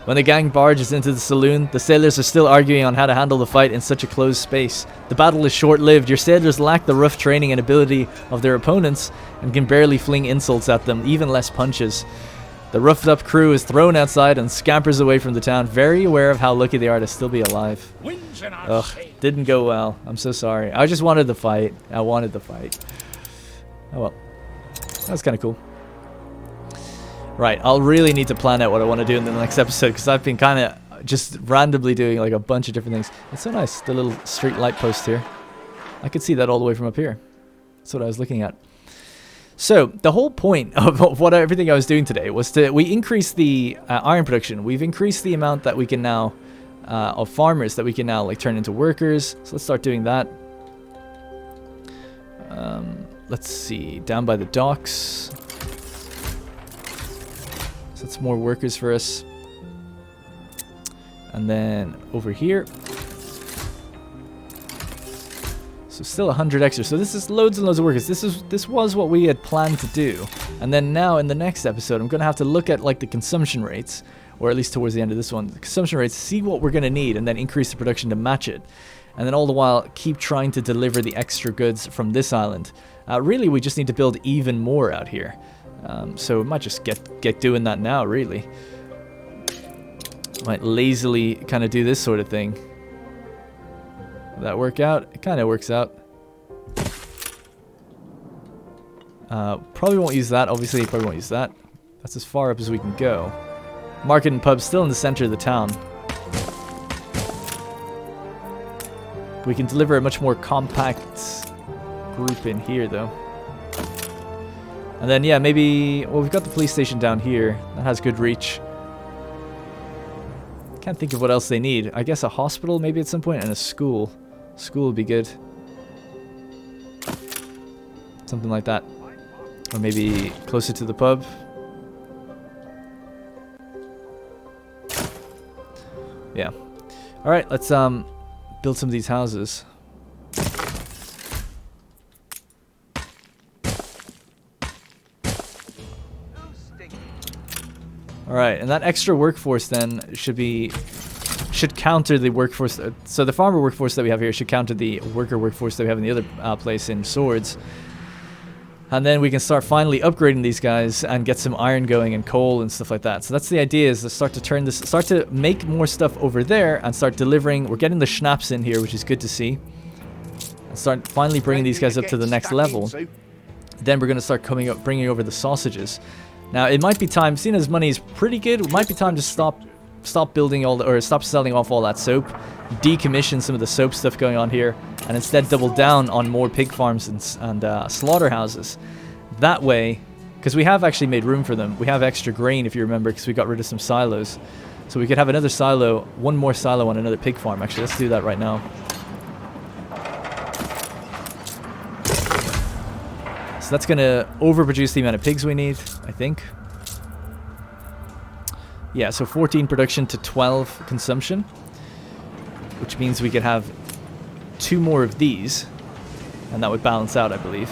When the gang barges into the saloon, the sailors are still arguing on how to handle the fight in such a closed space. The battle is short-lived. Your sailors lack the rough training and ability of their opponents and can barely fling insults at them, even less punches. The roughed-up crew is thrown outside and scampers away from the town, very aware of how lucky they are to still be alive. Ugh, didn't go well. I'm so sorry. I just wanted the fight. I wanted the fight. Oh well. That's kind of cool. Right, I'll really need to plan out what I want to do in the next episode, because I've been kind of just randomly doing like a bunch of different things. It's so nice, the little street light post here. I could see that all the way from up here. That's what I was looking at. So, the whole point of everything I was doing today was we increased the iron production. We've increased the amount that we can now, of farmers that we can now like turn into workers. So let's start doing that. Let's see, down by the docks. That's more workers for us. And then over here. So still 100 extra. So this is loads and loads of workers. This was what we had planned to do. And then now in the next episode, I'm going to have to look at like the consumption rates, or at least towards the end of this one, the consumption rates, see what we're going to need, and then increase the production to match it. And then all the while keep trying to deliver the extra goods from this island. Really, we just need to build even more out here. So we might just get doing that now, really. Might lazily kind of do this sort of thing. Will that work out? It kind of works out. Probably won't use that. Obviously, probably won't use that. That's as far up as we can go. Market and pub still in the center of the town. We can deliver a much more compact group in here, though. And then, yeah, maybe... Well, we've got the police station down here. That has good reach. Can't think of what else they need. I guess a hospital, maybe at some point, and a school. School would be good. Something like that. Or maybe closer to the pub. Yeah. Alright, let's build some of these houses. Alright, and that extra workforce then should counter the workforce. So the farmer workforce that we have here should counter the worker workforce that we have in the other place in swords. And then we can start finally upgrading these guys and get some iron going and coal and stuff like that. So that's the idea, is to start to make more stuff over there and start delivering. We're getting the schnapps in here, which is good to see. And start finally bringing these guys up to the next level. Then we're going to start bringing over the sausages. Now, it might be time, seeing as money is pretty good, it might be time to stop building stop selling off all that soap, decommission some of the soap stuff going on here, and instead double down on more pig farms and slaughterhouses. That way, because we have actually made room for them, we have extra grain, if you remember, because we got rid of some silos. So we could have another silo, one more silo on another pig farm. Actually, let's do that right now. So that's going to overproduce the amount of pigs we need, I think. Yeah, so 14 production to 12 consumption, which means we could have 2 more of these, and that would balance out, I believe.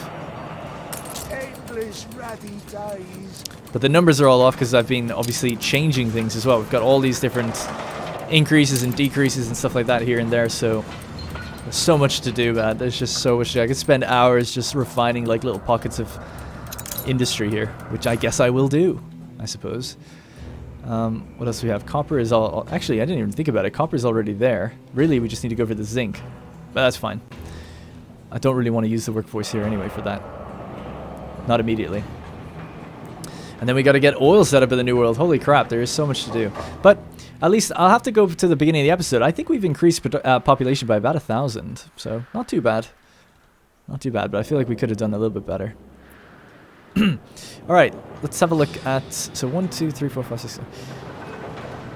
Endless ruddy days. But the numbers are all off because I've been obviously changing things as well. We've got all these different increases and decreases and stuff like that here and there, so there's so much to do, man. There's just so much to do. I could spend hours just refining like little pockets of industry here, which I guess I will do, I suppose. What else do we have? Copper is all... Actually, I didn't even think about it. Copper is already there. Really, we just need to go for the zinc. But that's fine. I don't really want to use the workforce here anyway for that. Not immediately. And then we got to get oil set up in the New World. Holy crap, there is so much to do. But at least I'll have to go to the beginning of the episode. I think we've increased population by about 1,000. So, not too bad. Not too bad, but I feel like we could have done a little bit better. Alright, let's have a look at... So 1, 2, 3, 4, 5, 6...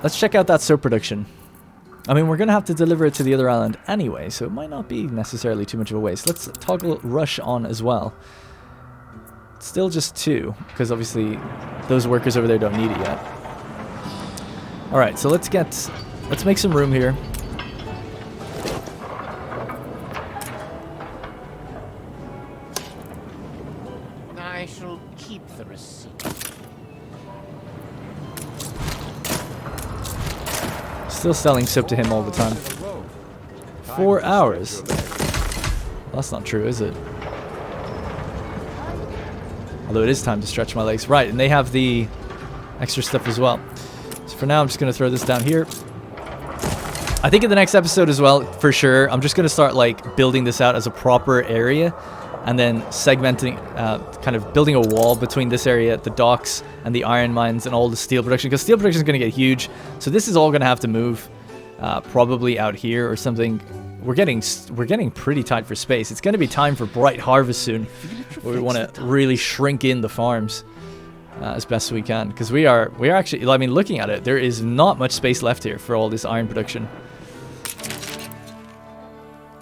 Let's check out that soap production. I mean, we're going to have to deliver it to the other island anyway, so it might not be necessarily too much of a waste. Let's toggle rush on as well. Still just 2, because obviously those workers over there don't need it yet. Alright, so let's make some room here. I shall keep the receipt. Still selling soap to him all the time. 4 hours. Well, that's not true, is it? Although it is time to stretch my legs. Right, and they have the extra stuff as well. So for now, I'm just going to throw this down here. I think in the next episode as well, for sure, I'm just going to start like building this out as a proper area. And then segmenting, kind of building a wall between this area, the docks, and the iron mines, and all the steel production. Because steel production is going to get huge. So this is all going to have to move probably out here or something. We're getting pretty tight for space. It's going to be time for Bright Harvest soon. Where we want to really shrink in the farms as best we can. Because we are actually, I mean, looking at it, there is not much space left here for all this iron production.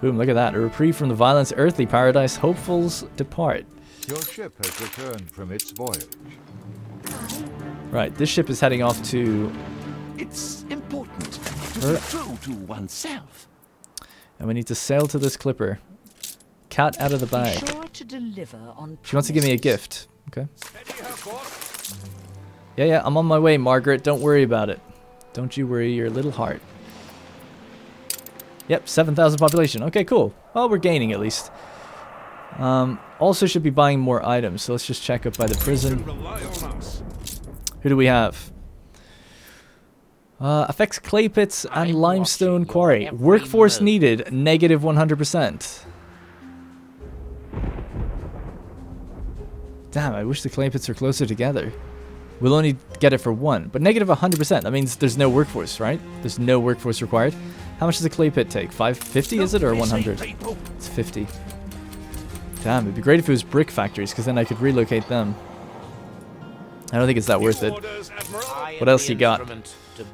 Boom, look at that. A reprieve from the violence, earthly paradise, hopefuls depart. Your ship has returned from its voyage. Right, this ship is heading off to... It's important to be true to oneself. And we need to sail to this clipper. Cat out of the bag. Be sure to deliver on She wants to give me a gift. Okay. Yeah, I'm on my way, Margaret. Don't worry about it. Don't you worry your little heart. Yep, 7,000 population. Okay, cool. Well, we're gaining at least. Also should be buying more items, so let's just check up by the prison. Who do we have? Affects clay pits and limestone quarry. Workforce needed, negative 100%. Damn, I wish the clay pits were closer together. We'll only get it for 1, but negative 100%. That means there's no workforce, right? There's no workforce required. How much does a clay pit take? 550 is it, or 100? It's 50. Damn, it'd be great if it was brick factories, because then I could relocate them. I don't think it's that worth it. What else you got?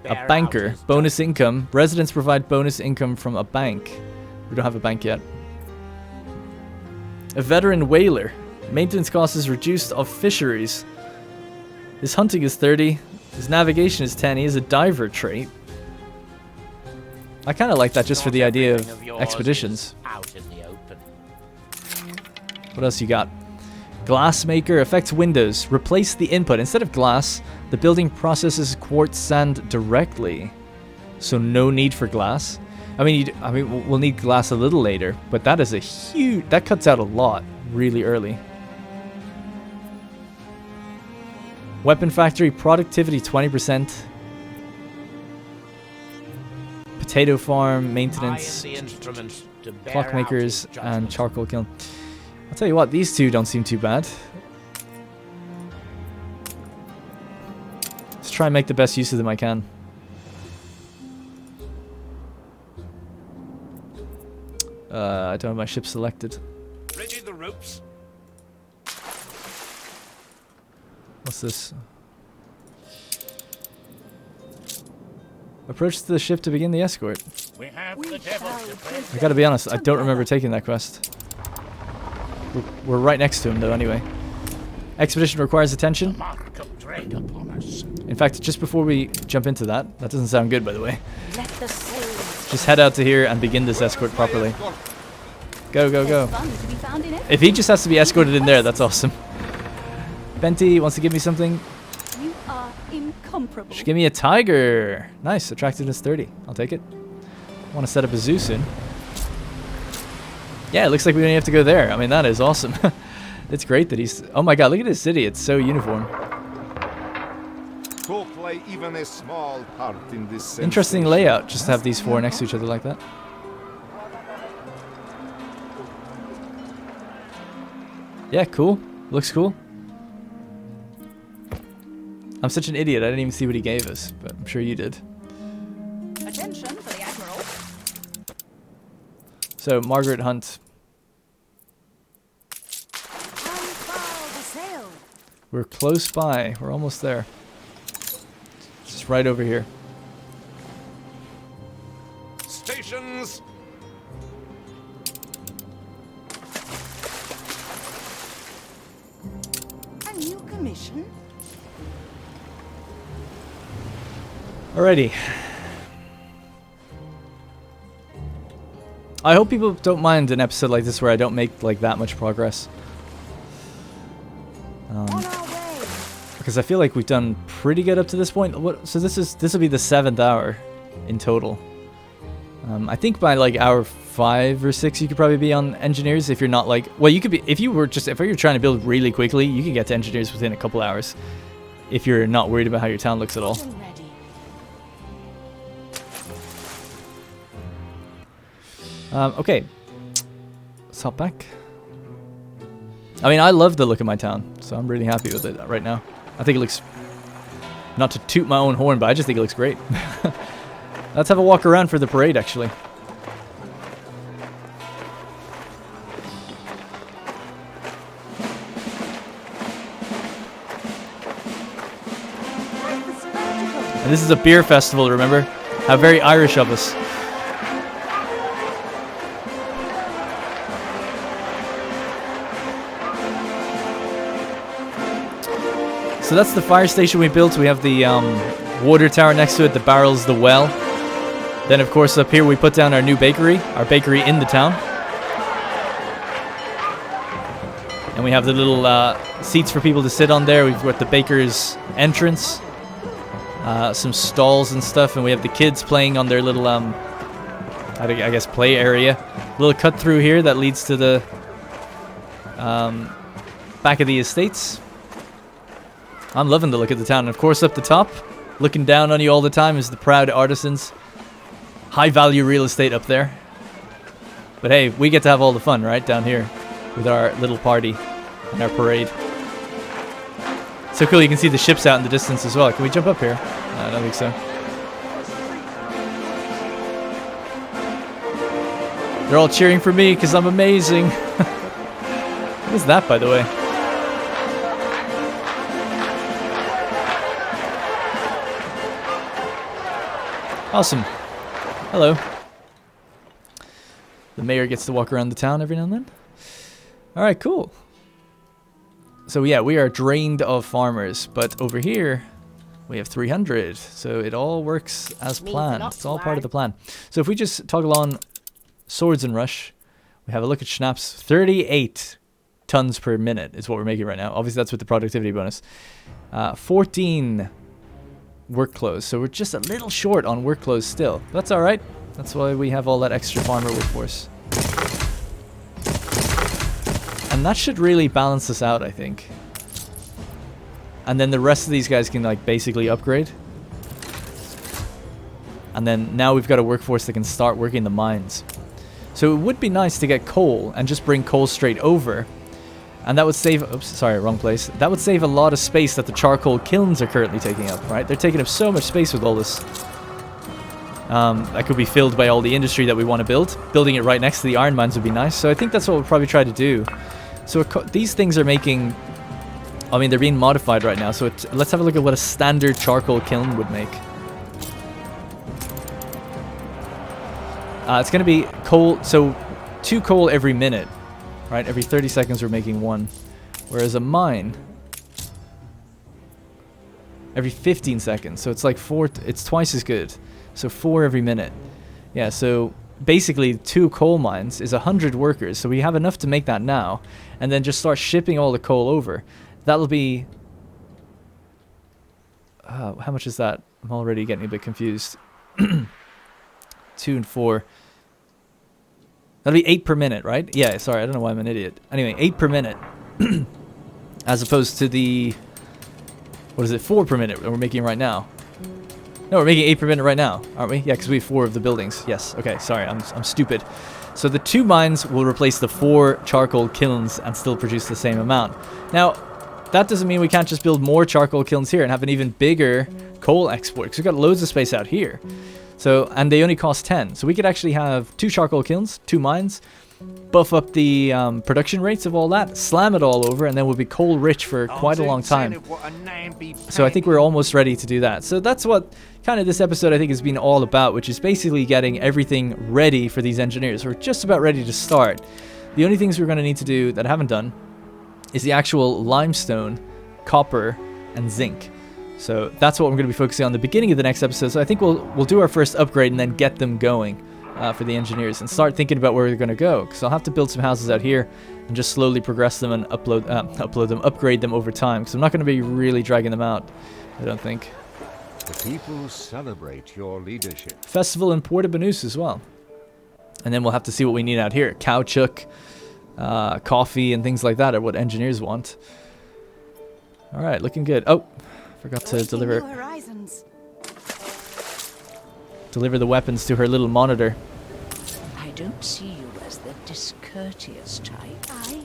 A banker. Bonus income. Residents provide bonus income from a bank. We don't have a bank yet. A veteran whaler. Maintenance cost is reduced of fisheries. His hunting is 30. His navigation is 10. He has a diver trait. I kind of like that just for the idea of expeditions. What else you got? Glassmaker affects windows. Replace the input. Instead of glass, the building processes quartz sand directly. So no need for glass. I mean, we'll need glass a little later, but that is a huge... That cuts out a lot really early. Weapon factory, productivity 20%. Potato farm, maintenance, clockmakers, and charcoal kiln. I'll tell you what, these two don't seem too bad. Let's try and make the best use of them I can. I don't have my ship selected. Ready the ropes. What's this? Approach the ship to begin the escort. We have the devil to pray. I gotta be honest, I don't remember taking that quest. We're right next to him though anyway. Expedition requires attention. Mark of dread upon us. In fact, just before we jump into that doesn't sound good by the way. Let the sails. Just head out to here and begin this escort properly. Go, go, go. Fun to be found in If he just has to be escorted in there, that's awesome. Benti wants to give me something. You are incomparable. Should give me a tiger. Nice, attractiveness 30. I'll take it. Want to set up a zoo soon. Yeah, it looks like we don't even have to go there. I mean, that is awesome. It's great that he's... Oh my god, look at his city. It's so uniform. To play even a small part in this Interesting sensation. layout, just to have these four next to each other like that. Yeah, cool. Looks cool. I'm such an idiot. I didn't even see what he gave us, but I'm sure you did. Attention for the Admiral. So, Margaret Hunt. Unfurl the sail. We're close by. We're almost there. Just right over here. Stations. A new commission. Alrighty. I hope people don't mind an episode like this where I don't make like that much progress. On our way. Because I feel like we've done pretty good up to this point. So this will be the 7th hour in total. I think by like hour 5 or 6 you could probably be on engineers if you're not like, well, you could be if you're trying to build really quickly, you can get to engineers within a couple hours if you're not worried about how your town looks at all. Ready. Okay, let's hop back. I mean, I love the look of my town, so I'm really happy with it right now. I think it looks, not to toot my own horn, but I just think it looks great. Let's have a walk around for the parade, actually. And this is a beer festival, remember? How very Irish of us. So that's the fire station we built. We have the water tower next to it, the barrels, the well. Then, of course, up here we put down our new bakery, our bakery in the town. And we have the little seats for people to sit on there. We've got the baker's entrance, some stalls and stuff, and we have the kids playing on their little, I guess, play area. A little cut through here that leads to the back of the estates. I'm loving the look of the town. And of course, up the top, looking down on you all the time, is the proud artisans. High value real estate up there. But hey, we get to have all the fun, right? Down here with our little party and our parade. So cool, you can see the ships out in the distance as well. Can we jump up here? No, I don't think so. They're all cheering for me because I'm amazing. What is that, by the way? Awesome. Hello. The mayor gets to walk around the town every now and then. Alright, cool. So yeah, we are drained of farmers, but over here we have 300. So it all works as planned. It's all part of the plan. So if we just toggle on Swords and Rush, we have a look at Schnapps. 38 tons per minute is what we're making right now. Obviously that's with the productivity bonus. 14 work clothes, so we're just a little short on work clothes still. That's all right. That's why we have all that extra farmer workforce, and that should really balance us out, I think. And then the rest of these guys can like basically upgrade. And then now we've got a workforce that can start working the mines. So it would be nice to get coal and just bring coal straight over. And that would save... Oops, sorry, wrong place. That would save a lot of space that the charcoal kilns are currently taking up, right? They're taking up so much space with all this. That could be filled by all the industry that we want to build. Building it right next to the iron mines would be nice. So I think that's what we'll probably try to do. So these things are making... I mean, they're being modified right now. So let's have a look at what a standard charcoal kiln would make. It's going to be coal... So 2 coal every minute. Right? Every 30 seconds we're making 1. Whereas a mine... every 15 seconds. So it's like 4... It's twice as good. So 4 every minute. Yeah, so basically 2 coal mines is 100 workers. So we have enough to make that now. And then just start shipping all the coal over. That'll be... how much is that? I'm already getting a bit confused. 2 and 4. That'll be 8 per minute, right? Yeah, sorry, I don't know why I'm an idiot. Anyway, 8 per minute. As opposed to the... What is it? 4 per minute that we're making right now. No, we're making 8 per minute right now, aren't we? Yeah, because we have 4 of the buildings. Yes, okay, sorry, I'm stupid. So the 2 mines will replace the 4 charcoal kilns and still produce the same amount. Now, that doesn't mean we can't just build more charcoal kilns here and have an even bigger coal export, because we've got loads of space out here. So, and they only cost 10. So we could actually have 2 charcoal kilns, 2 mines, buff up the production rates of all that, slam it all over, and then we'll be coal rich for quite a long time. So I think we're almost ready to do that. So that's what kind of this episode I think has been all about, which is basically getting everything ready for these engineers. We're just about ready to start. The only things we're going to need to do that I haven't done is the actual limestone, copper, and zinc. So that's what we're going to be focusing on the beginning of the next episode. So I think we'll do our first upgrade and then get them going for the engineers and start thinking about where we're going to go. Because I'll have to build some houses out here and just slowly progress them and upgrade them over time. Because I'm not going to be really dragging them out, I don't think. The people celebrate your leadership. Festival in Puerto Banús as well. And then we'll have to see what we need out here. Caoutchouc, coffee, and things like that are what engineers want. All right, looking good. Oh. Forgot to deliver the weapons to her little monitor. I don't see you as the discourteous type. Aye.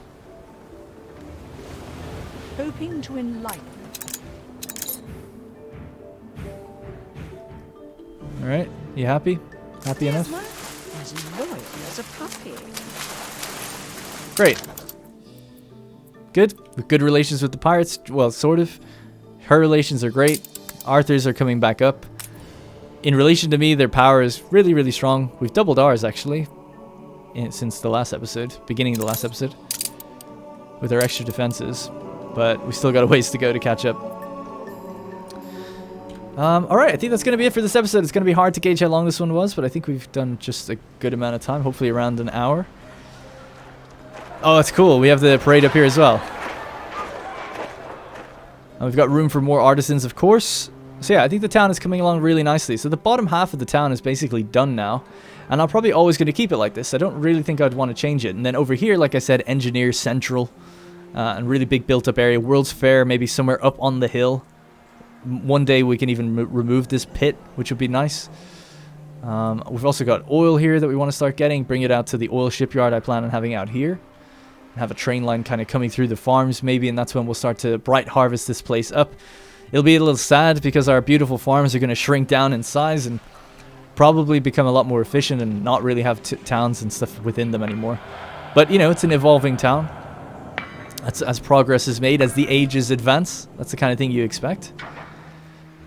Hoping to enlighten. All right, you happy? Happy enough? As loyal as a puppy. Great. Good. Good relations with the pirates. Well, sort of. Her relations are great. Arthur's are coming back up. In relation to me, their power is really, really strong. We've doubled ours, actually, since the last episode. Beginning of the last episode. With our extra defenses. But we still got a ways to go to catch up. Alright, I think that's going to be it for this episode. It's going to be hard to gauge how long this one was, but I think we've done just a good amount of time. Hopefully around an hour. Oh, that's cool. We have the parade up here as well. We've got room for more artisans, of course. So yeah, I think the town is coming along really nicely. So the bottom half of the town is basically done now. And I'm probably always going to keep it like this. I don't really think I'd want to change it. And then over here, like I said, Engineer Central. And really big built-up area. World's Fair, maybe somewhere up on the hill. One day we can even remove this pit, which would be nice. We've also got oil here that we want to start getting. Bring it out to the oil shipyard I plan on having out here. Have a train line kind of coming through the farms maybe, and that's when we'll start to bright harvest this place up. It'll be a little sad because our beautiful farms are going to shrink down in size and probably become a lot more efficient and not really have towns and stuff within them anymore. But, you know, it's an evolving town. That's as progress is made, as the ages advance. That's the kind of thing you expect.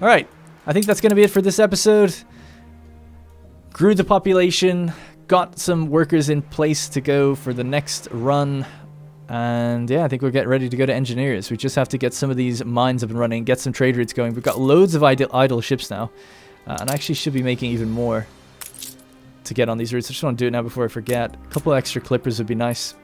All right, I think that's going to be it for this episode. Grew the population, got some workers in place to go for the next run. And yeah, I think we'll get ready to go to engineers. We just have to get some of these mines up and running, get some trade routes going. We've got loads of idle ships now. And I actually should be making even more to get on these routes. I just want to do it now before I forget. A couple extra clippers would be nice.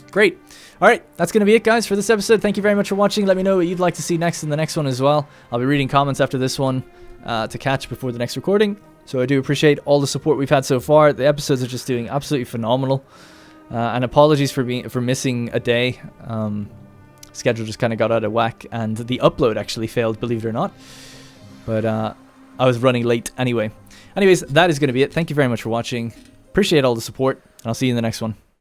Great. All right, that's going to be it, guys, for this episode. Thank you very much for watching. Let me know what you'd like to see next in the next one as well. I'll be reading comments after this one to catch before the next recording. So I do appreciate all the support we've had so far. The episodes are just doing absolutely phenomenal. And apologies for missing a day. schedule just kind of got out of whack, and the upload actually failed, believe it or not. But I was running late anyway. Anyways, that is going to be it. Thank you very much for watching. Appreciate all the support, and I'll see you in the next one.